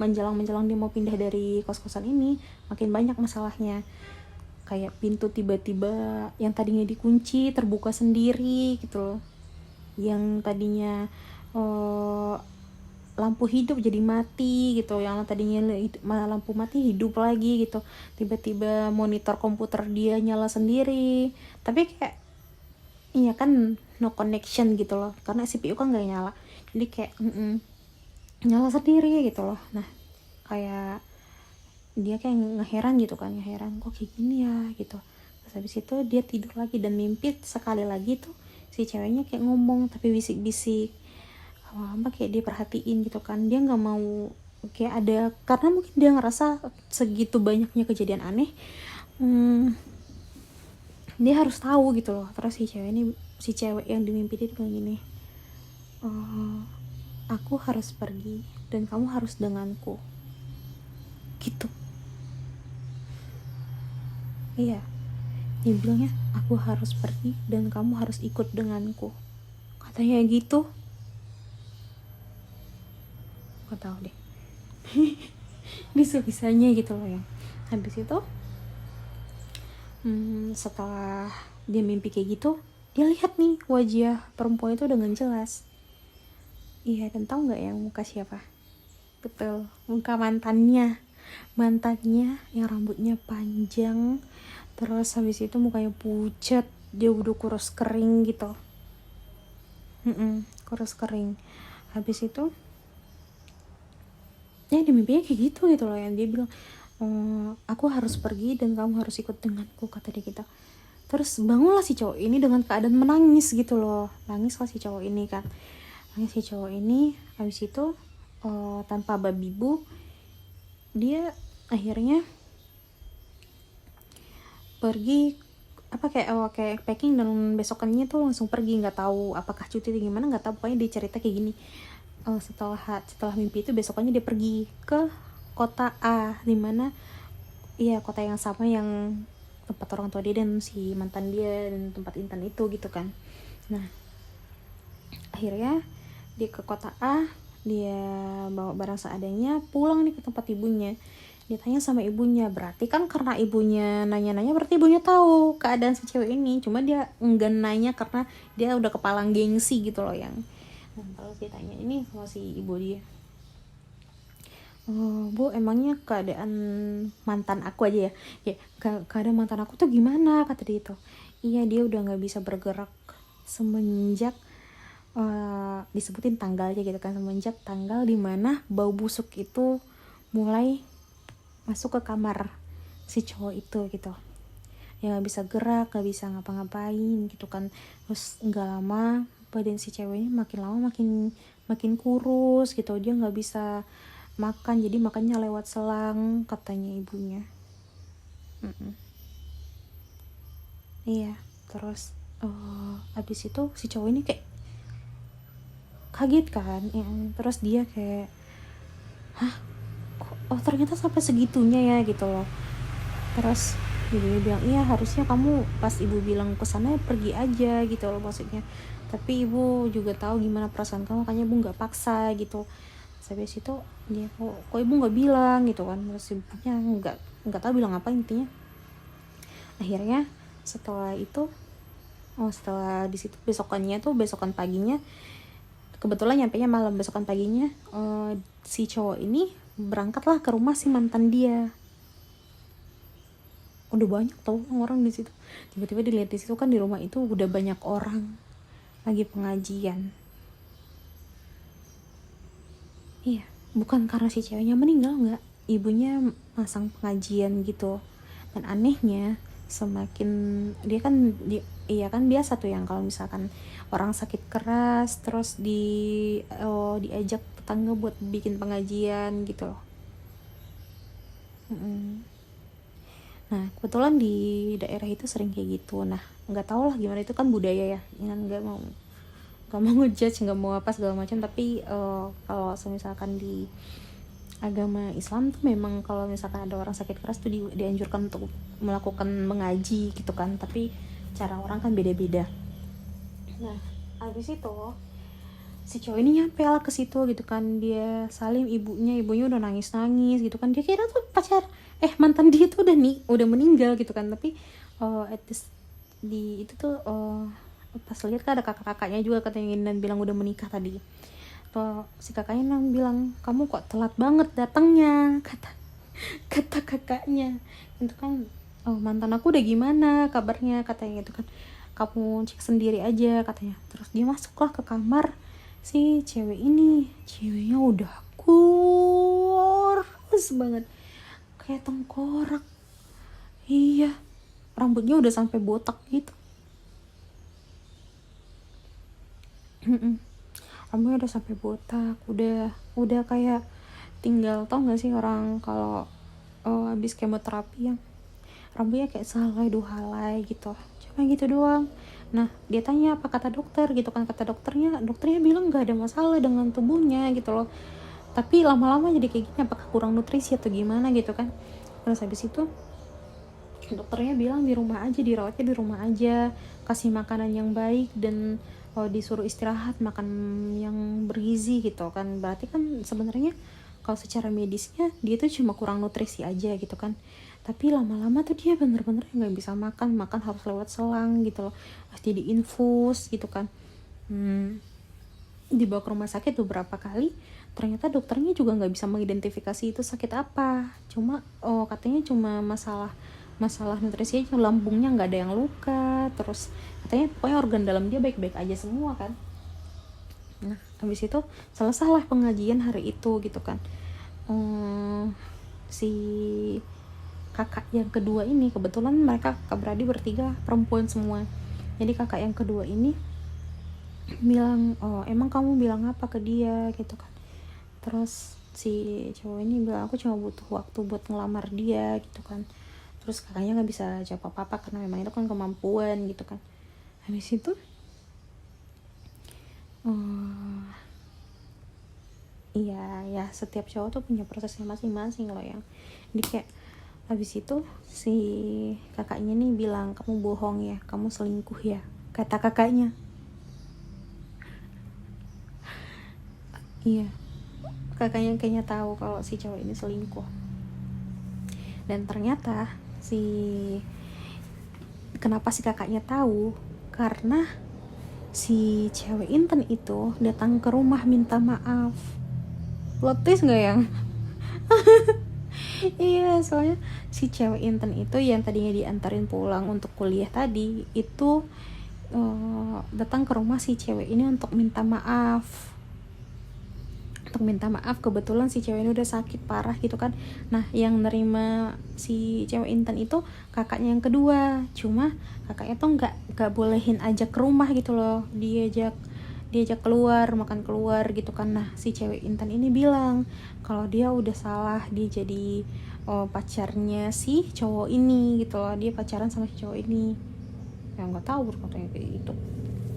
menjelang dia mau pindah dari kos-kosan ini, makin banyak masalahnya. Kayak pintu tiba-tiba yang tadinya dikunci terbuka sendiri gitu loh. Yang tadinya lampu hidup jadi mati gitu, yang tadinya lampu mati hidup lagi gitu. Tiba-tiba monitor komputer dia nyala sendiri, tapi kayak iya kan, no connection gitu loh, karena CPU kan gak nyala, jadi kayak nyala sendiri gitu loh. Nah, kayak dia kayak ngeheran gitu kan, kok kayak gini ya gitu. Terus habis itu dia tidur lagi dan mimpi sekali lagi tuh si ceweknya kayak ngomong tapi bisik-bisik, lama-lama kayak dia perhatiin gitu kan. Dia nggak mau kayak ada, karena mungkin dia ngerasa segitu banyaknya kejadian aneh, dia harus tahu gitu loh. Terus si cewek yang dimimpi dia bilang gini, aku harus pergi dan kamu harus denganku gitu. Iya, dia bilangnya aku harus pergi dan kamu harus ikut denganku, katanya gitu. Gak tau deh. Bisa-bisanya gitu loh ya. Habis itu setelah dia mimpi kayak gitu, dia lihat nih wajah perempuan itu dengan jelas. Iya, dan tahu nggak yang muka siapa? Betul, muka mantannya yang rambutnya panjang, terus habis itu mukanya pucat, dia udah kurus kering gitu. Kurus kering. Habis itu ya di mimpinya kayak gitu loh, yang dia bilang aku harus pergi dan kamu harus ikut denganku, kata dia gitu. Terus bangunlah si cowok ini dengan keadaan menangis gitu loh. Nangis lah si cowok ini kan. Habis itu tanpa babi bu, dia akhirnya pergi, kayak packing, dan besokannya tuh langsung pergi. Nggak tahu apakah cuti atau gimana, nggak tahu, pokoknya dia cerita kayak gini. Setelah mimpi itu, besokannya dia pergi ke kota A, dimana iya kota yang sama yang tempat orang tua dia dan si mantan dia dan tempat Intan itu gitu kan. Nah, akhirnya dia ke kota A, dia bawa barang seadanya, pulang nih ke tempat ibunya. Dia tanya sama ibunya, berarti kan karena ibunya nanya-nanya, berarti ibunya tahu keadaan si cewek ini. Cuma dia enggak nanya karena dia udah kepalang gengsi gitu loh yang. Nah, terus dia tanya ini sama si ibu dia, Bu, emangnya keadaan mantan aku aja ya keadaan mantan aku tuh gimana, kata dia itu. Iya, dia udah nggak bisa bergerak semenjak disebutin tanggalnya gitu kan, semenjak tanggal dimana bau busuk itu mulai masuk ke kamar si cowok itu gitu. Ya nggak bisa gerak, nggak bisa ngapa-ngapain gitu kan. Terus nggak lama badan si ceweknya makin lama makin kurus gitu, dia nggak bisa makan, jadi makannya lewat selang, katanya ibunya. Iya, terus abis itu si cowok ini kayak kaget kan ya. Terus dia kayak ternyata sampai segitunya ya gitu loh. Terus ibunya bilang, iya harusnya kamu pas ibu bilang kesana pergi aja gitu loh maksudnya, tapi ibu juga tahu gimana perasaan kamu, makanya ibu nggak paksa gitu. Habis itu dia kok ibu nggak bilang gitu kan, terus ibunya nggak tahu bilang apa. Intinya akhirnya setelah itu setelah di situ besokan paginya kebetulan nyampenya malam. Besokan paginya si cowok ini berangkatlah ke rumah si mantan dia. Udah banyak tau orang di situ. Tiba-tiba dilihat di situ kan, di rumah itu udah banyak orang lagi pengajian. Iya, bukan karena si ceweknya meninggal, enggak, ibunya masang pengajian gitu. Dan anehnya semakin dia kan iya kan biasa tuh yang kalau misalkan orang sakit keras terus diajak tetangga buat bikin pengajian gitu loh. Nah kebetulan di daerah itu sering kayak gitu. Nah nggak tau lah gimana, itu kan budaya ya, nggak mau ngejudge, nggak mau apa segala macam. Tapi kalau misalkan di agama Islam tuh memang kalau misalkan ada orang sakit keras tuh dianjurkan untuk melakukan mengaji gitu kan. Tapi cara orang kan beda-beda. Nah abis itu si cowok ini nyampe lah ke situ gitu kan, dia salim ibunya udah nangis gitu kan. Dia kira tuh mantan dia tuh udah meninggal gitu kan. Tapi at least di itu tuh pas lihat kan ada kakak-kakaknya juga katanya, dan bilang udah menikah tadi. Si kakaknya bilang, kamu kok telat banget datangnya, kata kakaknya itu kan. Mantan aku udah gimana kabarnya katanya gitu kan, kamu cek sendiri aja katanya. Terus dia masuklah ke kamar si ceweknya udah kurus banget kayak tengkorak. Iya, rambutnya udah sampai botak gitu. Rambutnya udah sampai botak, udah kayak tinggal, tau gak sih orang kalau habis kemoterapi yang rambutnya kayak sehelai dua helai gitu, cuma gitu doang. Nah dia tanya apa kata dokter gitu kan. Kata dokternya bilang nggak ada masalah dengan tubuhnya gitu loh, tapi lama-lama jadi kayak gini, apakah kurang nutrisi atau gimana gitu kan. Terus habis itu dokternya bilang dirawatnya di rumah aja, kasih makanan yang baik, dan disuruh istirahat, makan yang bergizi gitu kan. Berarti kan sebenarnya kalau secara medisnya dia tuh cuma kurang nutrisi aja gitu kan. Tapi lama-lama tuh dia bener-bener nggak bisa makan harus lewat selang gitu loh, pasti diinfus gitu kan. Dibawa ke rumah sakit beberapa kali, ternyata dokternya juga nggak bisa mengidentifikasi itu sakit apa. Cuma katanya cuma masalah nutrisi aja, lambungnya nggak ada yang luka. Terus katanya pokoknya organ dalam dia baik-baik aja semua kan. Nah habis itu selesailah pengajian hari itu gitu kan. Si kakak yang kedua ini, kebetulan mereka kakak beradik bertiga perempuan semua. Jadi kakak yang kedua ini bilang, emang kamu bilang apa ke dia gitu kan. Terus si cowok ini bilang, aku cuma butuh waktu buat ngelamar dia gitu kan. Terus kakaknya nggak bisa jawab apa-apa karena memang itu kan kemampuan gitu kan. Habis itu iya setiap cowok tuh punya prosesnya masing-masing loh yang di kayak. Habis itu si kakaknya nih bilang, kamu bohong ya, kamu selingkuh ya, kata kakaknya. Iya, kakaknya kayaknya tahu kalau si cowok ini selingkuh. Dan ternyata kenapa si kakaknya tahu, karena si cewek Inten itu datang ke rumah minta maaf. Plot twist nggak yang? Iya, soalnya si cewek Inten itu yang tadinya diantarin pulang untuk kuliah tadi itu datang ke rumah si cewek ini untuk minta maaf. Kebetulan si cewek ini udah sakit parah gitu kan. Nah yang nerima si cewek Inten itu kakaknya yang kedua. Cuma kakaknya tuh nggak bolehin ajak ke rumah gitu loh, diajak keluar, makan keluar gitu kan. Nah si cewek Intan ini bilang kalau dia udah salah, dia jadi pacarnya si cowok ini gitu loh, dia pacaran sama si cowok ini. Ya nggak tahu berkatanya kayak gitu,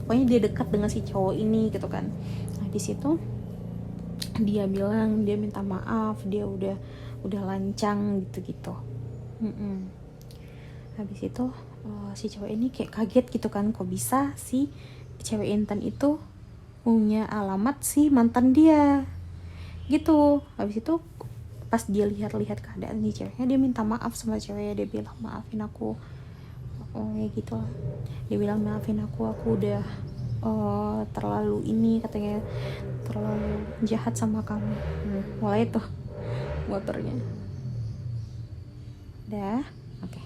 pokoknya dia dekat dengan si cowok ini gitu kan. Nah di situ dia bilang dia minta maaf, dia udah lancang gitu. Habis itu si cowok ini kayak kaget gitu kan, kok bisa si cewek Intan itu punya alamat si mantan dia. gitu. Habis itu pas dia lihat-lihat keadaan nih ceweknya, dia minta maaf sama ceweknya, dia bilang maafin aku, ya gitu lah. Dia bilang maafin aku udah terlalu ini, katanya terlalu jahat sama kamu. Mulai tuh motornya udah oke.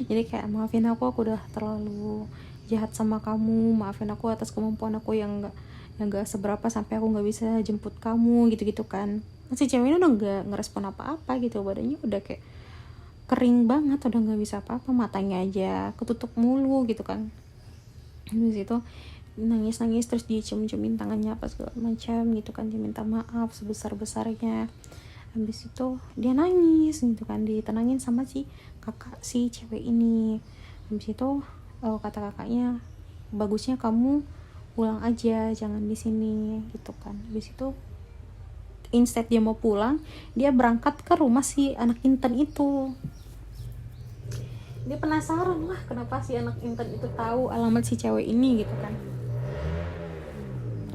Jadi kayak maafin aku udah terlalu jahat sama kamu, maafin aku atas kemampuan aku yang nggak seberapa sampai aku nggak bisa jemput kamu, gitu kan. Si cewek ini udah nggak ngerespon apa-apa gitu, badannya udah kayak kering banget, udah nggak bisa apa-apa, matanya aja ketutup mulu gitu kan. Habis itu nangis terus dia cium-ciumin tangannya apa segala macam gitu kan, dia minta maaf sebesar-besarnya. Habis itu dia nangis gitu kan, ditenangin sama si kakak si cewek ini. Habis itu kata kakaknya, bagusnya kamu pulang aja, jangan di sini gitu kan. Habis itu instead dia mau pulang, dia berangkat ke rumah si anak intern itu. Dia penasaran lah kenapa si anak intern itu tahu alamat si cewek ini gitu kan.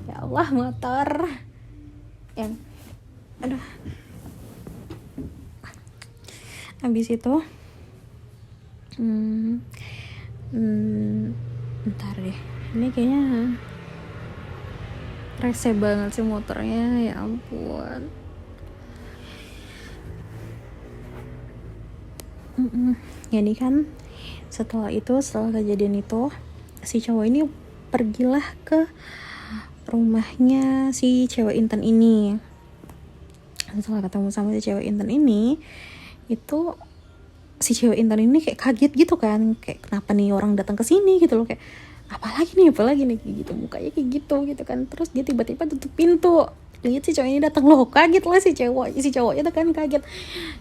Ya Allah, motor yang aduh. Habis itu bentar deh, ini kayaknya rese banget sih motornya, ya ampun. Jadi kan setelah kejadian itu, si cowok ini pergilah ke rumahnya si cewek intern ini. Setelah ketemu sama si cewek intern ini, itu si cewek intern ini kayak kaget gitu kan, kayak kenapa nih orang datang ke sini gitu loh, kayak apalagi nih kayak gitu, mukanya kayak gitu kan. Terus dia tiba-tiba tutup pintu, lihat si cowok ini datang, loh kaget lah si cowoknya tuh kan kaget,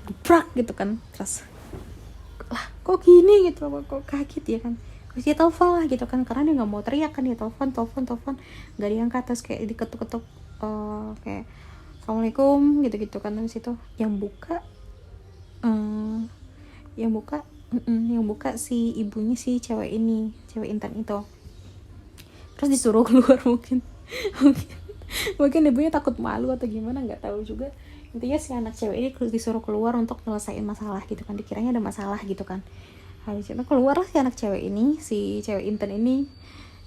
gebrak gitu kan. Terus lah kok gini gitu loh, kok kaget ya kan. Terus dia telepon lah gitu kan, karena dia nggak mau teriak kan, dia telepon nggak diangkat. Terus kayak diketuk-ketuk kayak assalamualaikum gitu kan. Terus itu yang buka si ibunya si cewek intern itu. Terus disuruh keluar mungkin ibunya takut malu atau gimana, nggak tahu juga. Intinya si anak cewek ini disuruh keluar untuk nyelesain masalah gitu kan, dikiranya ada masalah gitu kan. Habis itu keluar lah si anak cewek ini, si cewek intern ini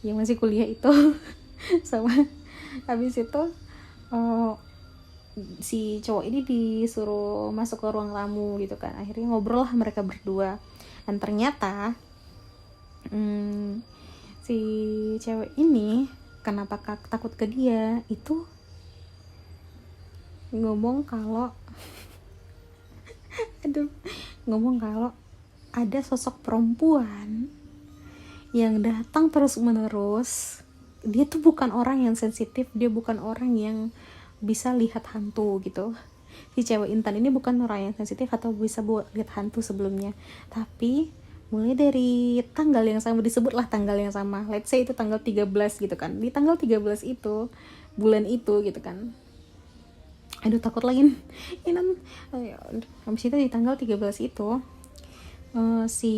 yang masih kuliah itu sama. Habis itu si cowok ini disuruh masuk ke ruang tamu gitu kan. Akhirnya ngobrol lah mereka berdua, dan ternyata si cewek ini kenapa takut ke dia itu ngomong kalau ada sosok perempuan yang datang terus menerus. Dia tuh bukan orang yang sensitif, dia bukan orang yang bisa lihat hantu gitu. Si cewek intern ini bukan orang yang sensitif atau bisa lihat hantu sebelumnya, tapi mulai dari tanggal yang sama, disebutlah tanggal yang sama, let's say itu tanggal 13 gitu kan. Di tanggal 13 itu, bulan itu gitu kan, aduh takut lagi ini. Habis itu di tanggal 13 itu si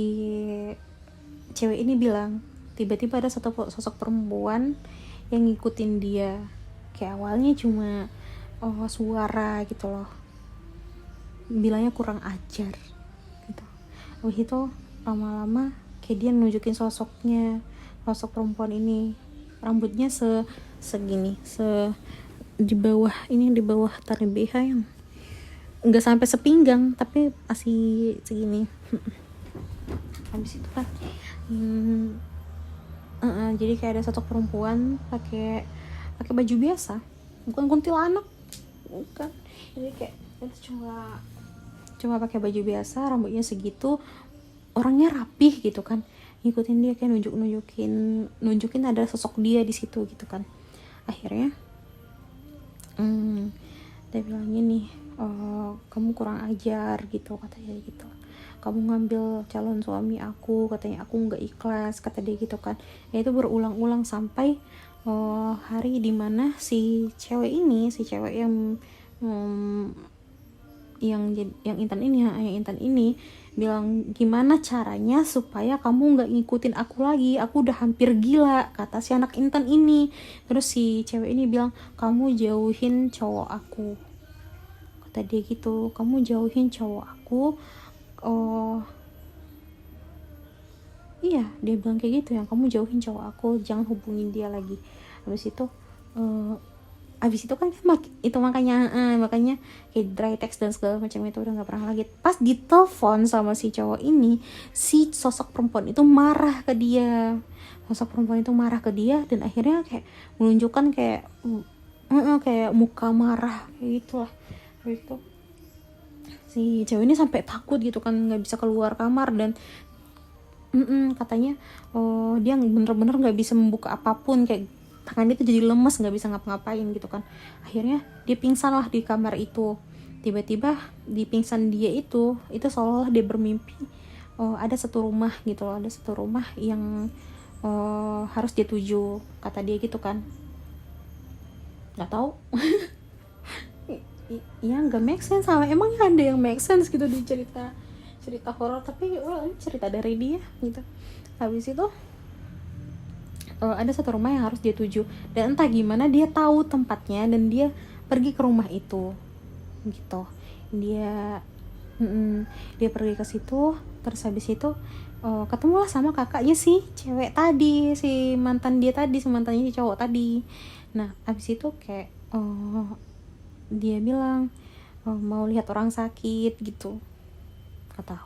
cewek ini bilang tiba-tiba ada sosok perempuan yang ngikutin dia. Kayak awalnya cuma suara gitu loh, bilangnya kurang ajar gitu. Habis itu lama-lama kayak dia nunjukin sosok perempuan ini, rambutnya segini, di bawah tali BH yang nggak sampai sepinggang tapi masih segini. Habis itu kan jadi kayak ada sosok perempuan pakai baju biasa, bukan kuntilanak, bukan. Jadi kayak itu cuma pakai baju biasa, rambutnya segitu, orangnya rapih gitu kan, ngikutin dia, kayak nunjukin ada sosok dia di situ gitu kan. Akhirnya dia bilang gini, kamu kurang ajar gitu, katanya gitu. Kamu ngambil calon suami aku, katanya aku nggak ikhlas, kata dia gitu kan. Ya itu berulang-ulang sampai hari dimana si cewek yang yang Intan ini bilang, gimana caranya supaya kamu nggak ngikutin aku lagi, aku udah hampir gila, kata si anak Intan ini. Terus si cewek ini bilang, kamu jauhin cowok aku, kata dia gitu, kamu jauhin cowok aku. Oh iya, dia bilang kayak gitu, yang kamu jauhin cowok aku, jangan hubungin dia lagi. Habis itu kan itu makanya kayak dry text dan segala macam itu udah nggak pernah lagi. Pas ditelepon sama si cowok ini, si sosok perempuan itu marah ke dia. Dan akhirnya kayak menunjukkan kayak muka marah kayak gitulah. Habis itu si cewek ini sampai takut gitu kan, nggak bisa keluar kamar. Dan katanya dia bener-bener nggak bisa membuka apapun, kayak tangan dia tuh jadi lemes, nggak bisa ngapa-ngapain gitu kan. Akhirnya dia pingsan lah di kamar itu. Tiba-tiba di pingsan dia itu seolah-olah dia bermimpi ada satu rumah gitu loh, ada satu rumah yang harus dia tuju, kata dia gitu kan. Nggak tahu ya nggak make sense, sama emangnya ada yang make sense gitu di cerita horor, tapi ini cerita dari dia gitu. Habis itu ada satu rumah yang harus dia tuju, dan entah gimana dia tahu tempatnya dan dia pergi ke rumah itu gitu. Dia pergi ke situ. Terus habis itu ketemulah sama kakaknya si cewek tadi, si mantannya si cowok tadi. Nah habis itu kayak dia bilang mau lihat orang sakit gitu, kata.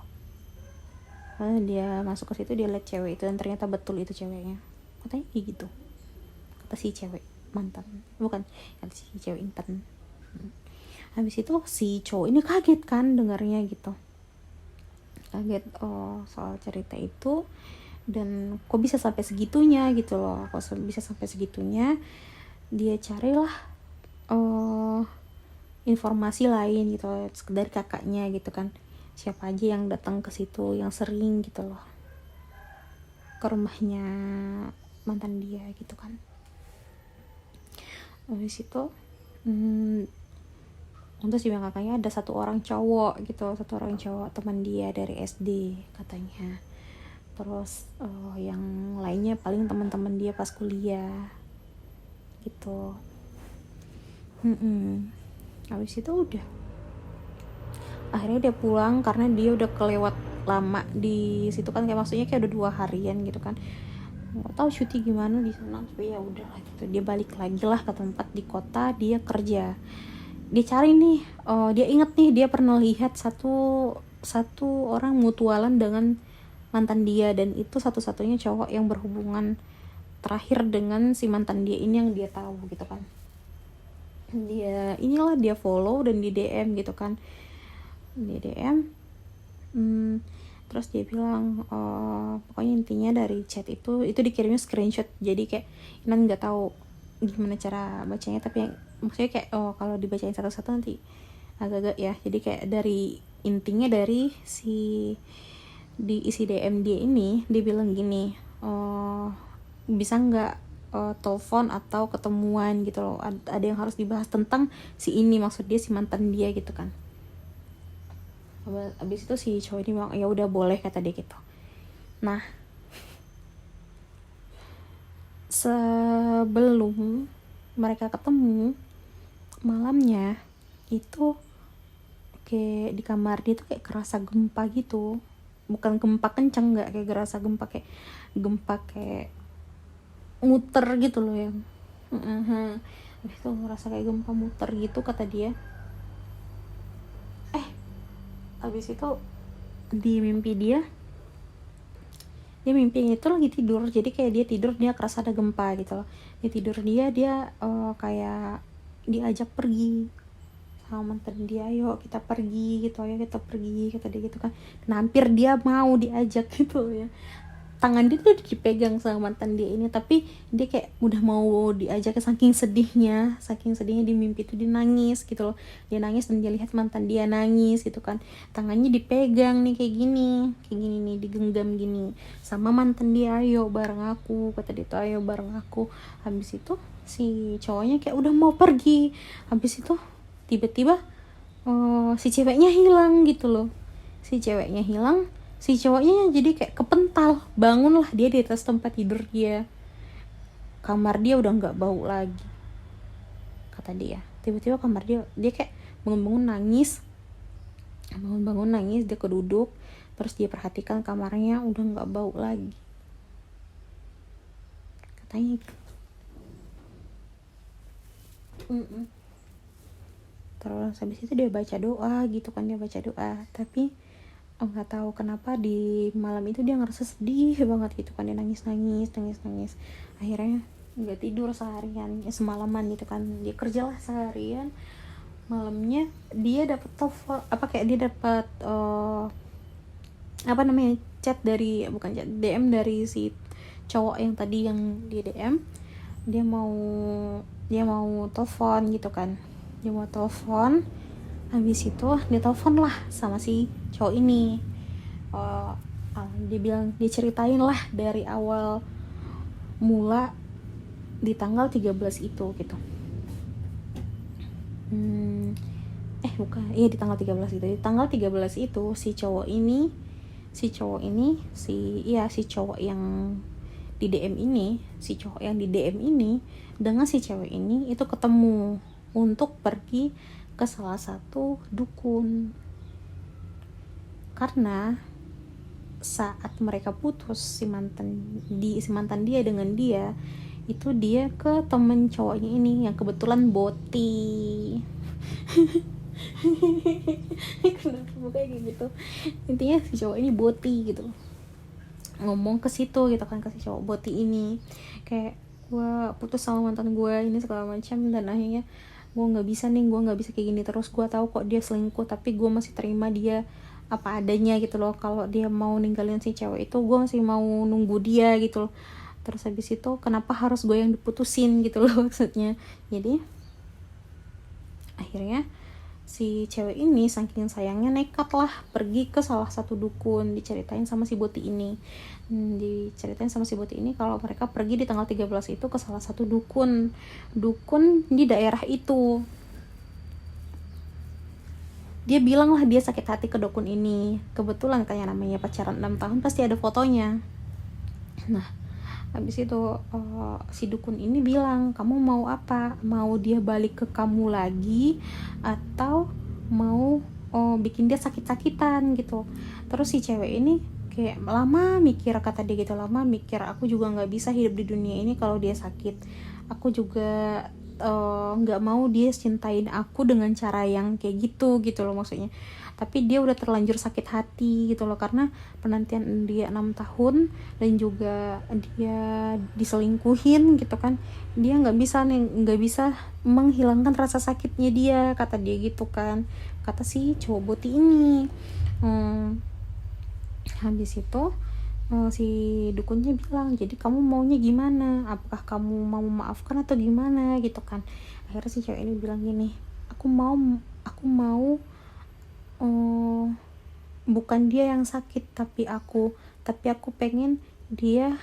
Dia masuk ke situ, dia lihat cewek itu, dan ternyata betul itu ceweknya, katanya kayak gitu, kata si cewek mantan, bukan kata si cewek Intan. Habis itu si cowok ini kaget kan dengarnya gitu, kaget soal cerita itu, dan kok bisa sampai segitunya gitu loh, dia carilah informasi lain gitu dari kakaknya gitu kan, siapa aja yang datang ke situ, yang sering gitu loh ke rumahnya mantan dia gitu kan. Habis itu terus juga kakaknya ada satu orang cowok teman dia dari SD katanya. Terus yang lainnya paling teman-teman dia pas kuliah gitu. Habis itu udah, akhirnya dia pulang karena dia udah kelewat lama di situ kan, kayak maksudnya kayak udah 2 harian gitu kan, nggak tahu syuting gimana di sana. Tapi ya udahlah gitu, dia balik lagi lah ke tempat di kota dia kerja. Dia cari nih, dia inget nih dia pernah lihat satu orang mutualan dengan mantan dia, dan itu satu-satunya cowok yang berhubungan terakhir dengan si mantan dia ini yang dia tahu gitu kan. Dia follow dan di DM gitu kan, di DM. Terus dia bilang pokoknya intinya dari chat itu dikirimnya screenshot, jadi kayak Inan nggak tahu gimana cara bacanya, tapi maksudnya kayak kalau dibacain satu-satu nanti agak-agak ya. Jadi kayak intinya dari di isi DM dia ini, dia bilang gini, bisa nggak telepon atau ketemuan gitu loh, ada yang harus dibahas tentang si ini, maksud dia si mantan dia gitu kan. Abis itu si cowok ini bilang ya udah boleh, kata dia gitu. Nah sebelum mereka ketemu malamnya itu kayak di kamar dia tuh kayak kerasa gempa gitu, bukan gempa kencang, nggak kayak kerasa gempa kayak muter gitu loh yang habis itu ngerasa kayak gempa muter gitu, kata dia. Habis itu di mimpi dia mimpinya itu lagi tidur, jadi kayak dia tidur, dia kerasa ada gempa gitu loh. Dia tidur, dia kayak diajak pergi sama mantan dia, ayo kita pergi gitu, kata dia gitu kan. Dan hampir dia mau diajak gitu ya, tangan dia tuh dipegang sama mantan dia ini, tapi dia kayak udah mau diajak, saking sedihnya di mimpi itu dia nangis gitu loh. Dia nangis dan dia lihat mantan dia nangis gitu kan, tangannya dipegang nih kayak gini nih, digenggam gini sama mantan dia, ayo bareng aku, kata dia tuh, ayo bareng aku. Habis itu si cowoknya kayak udah mau pergi. Habis itu tiba-tiba si ceweknya hilang gitu loh. Si ceweknya hilang, si cowoknya jadi kayak kepental. Bangunlah dia di atas tempat tidur dia, kamar dia udah nggak bau lagi kata dia. Tiba-tiba kamar dia kayak bangun-bangun nangis, dia keduduk, terus dia perhatikan kamarnya udah nggak bau lagi katanya gitu. Terus habis itu dia baca doa gitu kan, tapi nggak tahu kenapa di malam itu dia ngerasa sedih banget gitu kan, dia nangis. Akhirnya nggak tidur seharian, semalaman gitu kan, dia kerjalah seharian. Malamnya dia dapat telepon, chat dari, bukan chat, DM dari si cowok yang tadi yang di DM. Dia mau telepon gitu kan, habis itu dia telepon lah sama si cowok ini. Dia ceritain lah dari awal mula di tanggal 13 itu gitu. Di tanggal 13 itu. Di tanggal 13 itu si cowok yang di DM ini dengan si cewek ini itu ketemu untuk pergi ke salah satu dukun. Karena saat mereka putus, si mantan dia dengan dia itu, dia ke temen cowoknya ini yang kebetulan Boti. Kenapa bukan kayak gitu, intinya si cowok ini Boti gitu, ngomong ke situ gitu kan, ke si cowok Boti ini kayak, gue putus sama mantan gue ini segala macam, dan akhirnya gue nggak bisa kayak gini terus. Gue tahu kok dia selingkuh, tapi gue masih terima dia apa adanya gitu loh. Kalau dia mau ninggalin si cewek itu, gue masih mau nunggu dia gitu loh. Terus habis itu kenapa harus gue yang diputusin gitu loh maksudnya. Jadi akhirnya si cewek ini saking sayangnya nekat lah pergi ke salah satu dukun. Diceritain sama si Boti ini kalau mereka pergi di tanggal 13 itu ke salah satu dukun di daerah itu. Dia bilang lah dia sakit hati ke dukun ini. Kebetulan kayak namanya pacaran 6 tahun pasti ada fotonya. Nah habis itu si dukun ini bilang, kamu mau apa? Mau dia balik ke kamu lagi atau mau bikin dia sakit-sakitan gitu. Terus si cewek ini kayak lama mikir, aku juga nggak bisa hidup di dunia ini kalau dia sakit. Aku juga nggak mau dia cintain aku dengan cara yang kayak gitu loh maksudnya. Tapi dia udah terlanjur sakit hati gitu loh, karena penantian dia 6 tahun dan juga dia diselingkuhin gitu kan. Dia nggak bisa menghilangkan rasa sakitnya dia, kata dia gitu kan, kata si cowok Boti ini. Habis itu si dukunnya bilang, jadi kamu maunya gimana? Apakah kamu mau memaafkan atau gimana gitu kan. Akhirnya si cewek ini bilang gini, aku mau bukan dia yang sakit, tapi aku pengen dia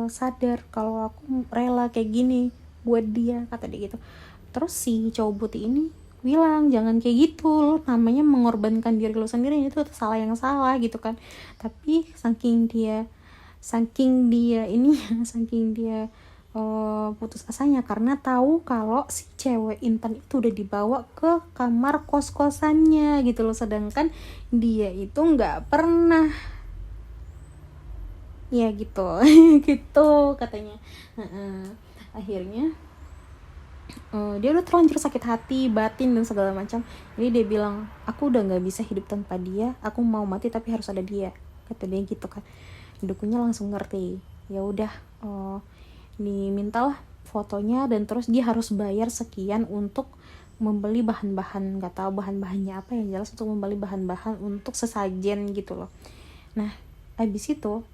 sadar kalau aku rela kayak gini buat dia, kata dia gitu. Terus si cowok Putih ini bilang, jangan kayak gitu, lo namanya mengorbankan diri lo sendiri, itu salah yang salah gitu kan. Tapi saking dia putus asanya karena tahu kalau si cewek Intan itu udah dibawa ke kamar kos-kosannya gitu loh, sedangkan dia itu nggak pernah ya gitu. Gitu katanya. Akhirnya dia udah terlanjur sakit hati, batin dan segala macam. Jadi dia bilang, aku udah nggak bisa hidup tanpa dia, aku mau mati tapi harus ada dia, kata dia gitu kan. Dukunnya langsung ngerti, ya udah dimintalah fotonya, dan terus dia harus bayar sekian untuk membeli bahan-bahan, nggak tahu bahan-bahannya apa, yang jelas untuk membeli bahan-bahan untuk sesajen gitu loh. Nah abis itu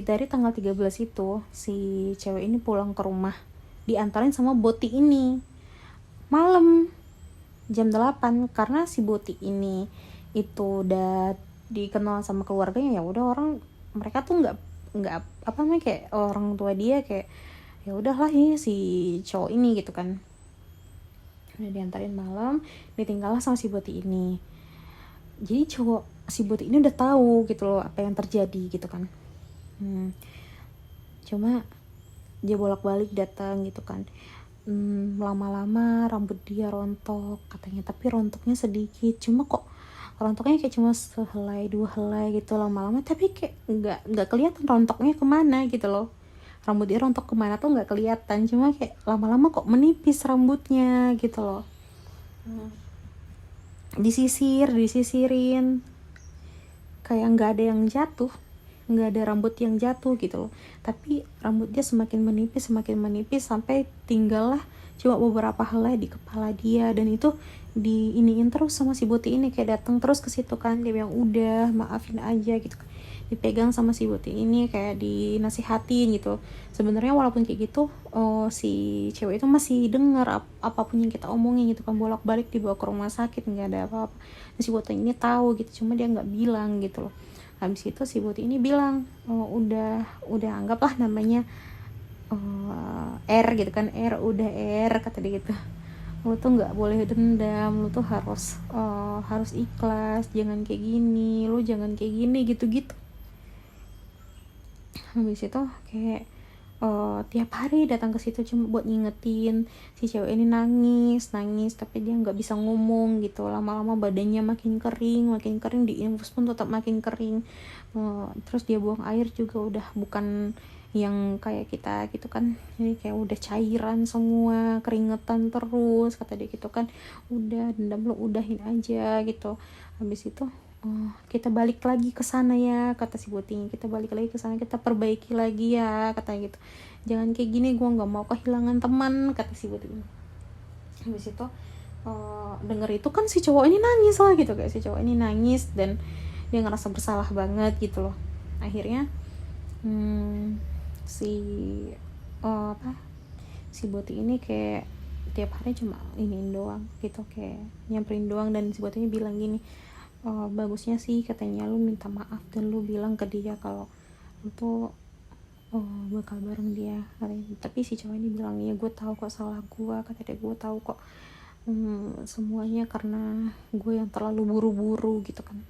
dari tanggal 13 itu si cewek ini pulang ke rumah, diantarin sama Boti ini malam jam 8, karena si Boti ini itu udah dikenal sama keluarganya. Ya udah, orang mereka tuh nggak apa namanya, kayak orang tua dia kayak ya udahlah ini si cowok ini gitu kan. Udah diantarin malam, ditinggallah sama si Boti ini. Jadi cowok si Boti ini udah tahu gitu loh apa yang terjadi gitu kan. Cuma dia bolak-balik datang gitu kan. Lama-lama rambut dia rontok katanya, tapi rontoknya sedikit, cuma kok rontoknya kayak cuma sehelai dua helai gitu lama-lama, tapi kayak nggak kelihatan rontoknya kemana gitu loh. Rambut dia rontok kemana tuh nggak kelihatan, cuma kayak lama-lama kok menipis rambutnya gitu loh. Disisirin kayak nggak ada yang jatuh, nggak ada rambut yang jatuh gitu loh, tapi rambutnya semakin menipis sampai tinggallah cuma beberapa helai di kepala dia. Dan itu diiniin terus sama si Boti ini, kayak datang terus ke situ kan, dia bilang udah maafin aja gitu kan, dipegang sama si Boti ini kayak dinasihatin gitu. Sebenarnya walaupun kayak gitu, si cewek itu masih dengar apapun yang kita omongin gitu kan, bolak-balik dibawa ke rumah sakit nggak ada apa-apa. Dan si Boti ini tahu gitu, cuma dia nggak bilang gitu loh. Habis itu si Boti ini bilang, udah anggaplah namanya R gitu kan, udah kata dia gitu, lu tuh nggak boleh dendam, lu tuh harus ikhlas, jangan kayak gini, lu jangan kayak gini gitu-gitu. Habis itu kayak tiap hari datang ke situ cuma buat ngingetin. Si cewek ini nangis tapi dia nggak bisa ngomong gitu. Lama-lama badannya makin kering, diinfus pun tetap makin kering. Terus dia buang air juga udah bukan yang kayak kita gitu kan, jadi kayak udah cairan semua, keringetan terus kata dia gitu kan. Udah dendam lu udahin aja gitu. Habis itu kita balik lagi ke sana ya, kata si Botinya, kita balik lagi ke sana, kita perbaiki lagi ya, kata gitu. Jangan kayak gini, gue nggak mau kehilangan teman, kata si Botinya. Habis itu denger itu kan si cowok ini nangis lah gitu, kayak si cowok ini nangis dan dia ngerasa bersalah banget gitu loh. Akhirnya si Boti ini kayak tiap hari cuma iniin doang gitu, kayak nyamperin doang. Dan si Botinya bilang gini, bagusnya sih katanya lu minta maaf dan lu bilang ke dia kalau lu tuh bakal bareng dia hari ini. Tapi si cowok ini bilang, ya gue tahu kok salah gue, kata dia, gue tahu kok semuanya karena gue yang terlalu buru-buru gitu kan.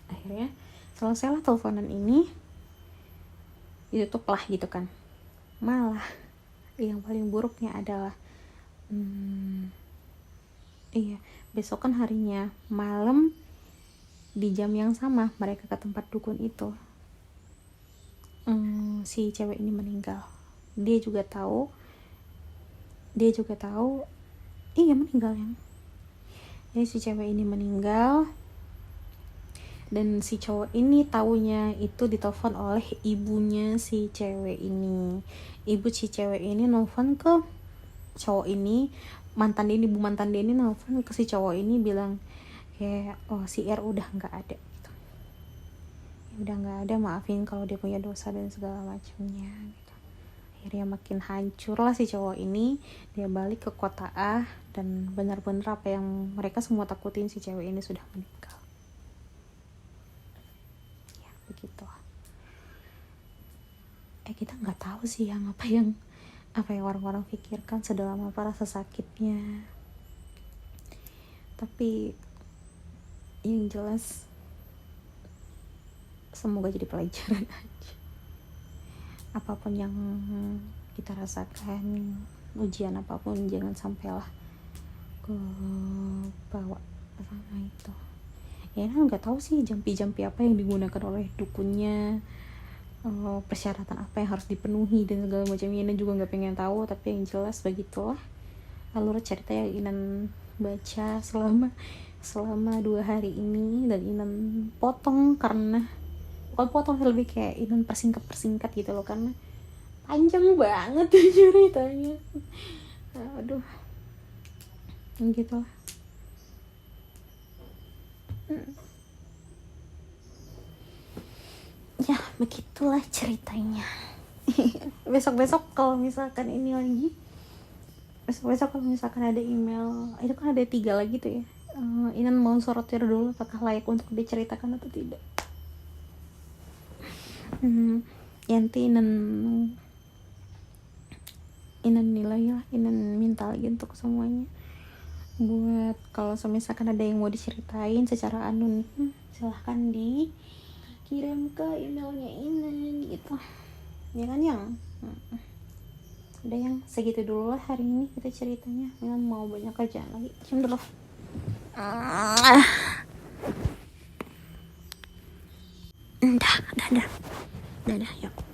Akhirnya selesailah teleponan ini, ditutup lah gitu kan. Malah yang paling buruknya adalah besokan harinya malam di jam yang sama mereka ke tempat dukun itu, si cewek ini meninggal. Dia juga tahu meninggal ya. Jadi si cewek ini meninggal, dan si cowok ini taunya itu ditelepon oleh ibunya si cewek ini. Ibu si cewek ini nelfon ke cowok ini, ibu mantan dia ini nelfon ke si cowok ini bilang kayak, si R udah nggak ada gitu. Udah nggak ada, maafin kalau dia punya dosa dan segala macamnya gitu. Akhirnya makin hancur lah si cowok ini. Dia balik ke kota A dan benar-benar apa yang mereka semua takutin, si cewek ini sudah meninggal. Ya begitu. Kita nggak tahu sih apa yang orang-orang pikirkan, sedalam apa rasa sakitnya. Tapi yang jelas semoga jadi pelajaran aja. Apapun yang kita rasakan, ujian apapun, jangan sampailah ke bawa sana itu. Ya nggak tahu sih jampi-jampi apa yang digunakan oleh dukunnya, persyaratan apa yang harus dipenuhi dan segala macamnya. Ina juga nggak pengen tahu, tapi yang jelas begitulah alur cerita yang Inan baca selama 2 hari ini. Dan Inan potong, karena bukan potong, lebih kayak Inan persingkat gitu loh, karena panjang banget ceritanya. Aduh, gitu lah. Ya begitulah ceritanya. Besok kalau misalkan ini lagi, besok kalau misalkan ada email itu kan ada 3 lagi tuh ya, Inan mau sortir dulu apakah layak untuk diceritakan atau tidak. Nanti Inan Inan nilai lah, Inan minta lagi untuk semuanya. Buat kalau misalkan ada yang mau diceritain secara anonim, silahkan dikirim ke emailnya Inan gitu ya kan yang udah yang segitu dulu lah hari ini kita ceritanya. Inan mau banyak kerjaan lagi, cium dulu. Dah, yuk.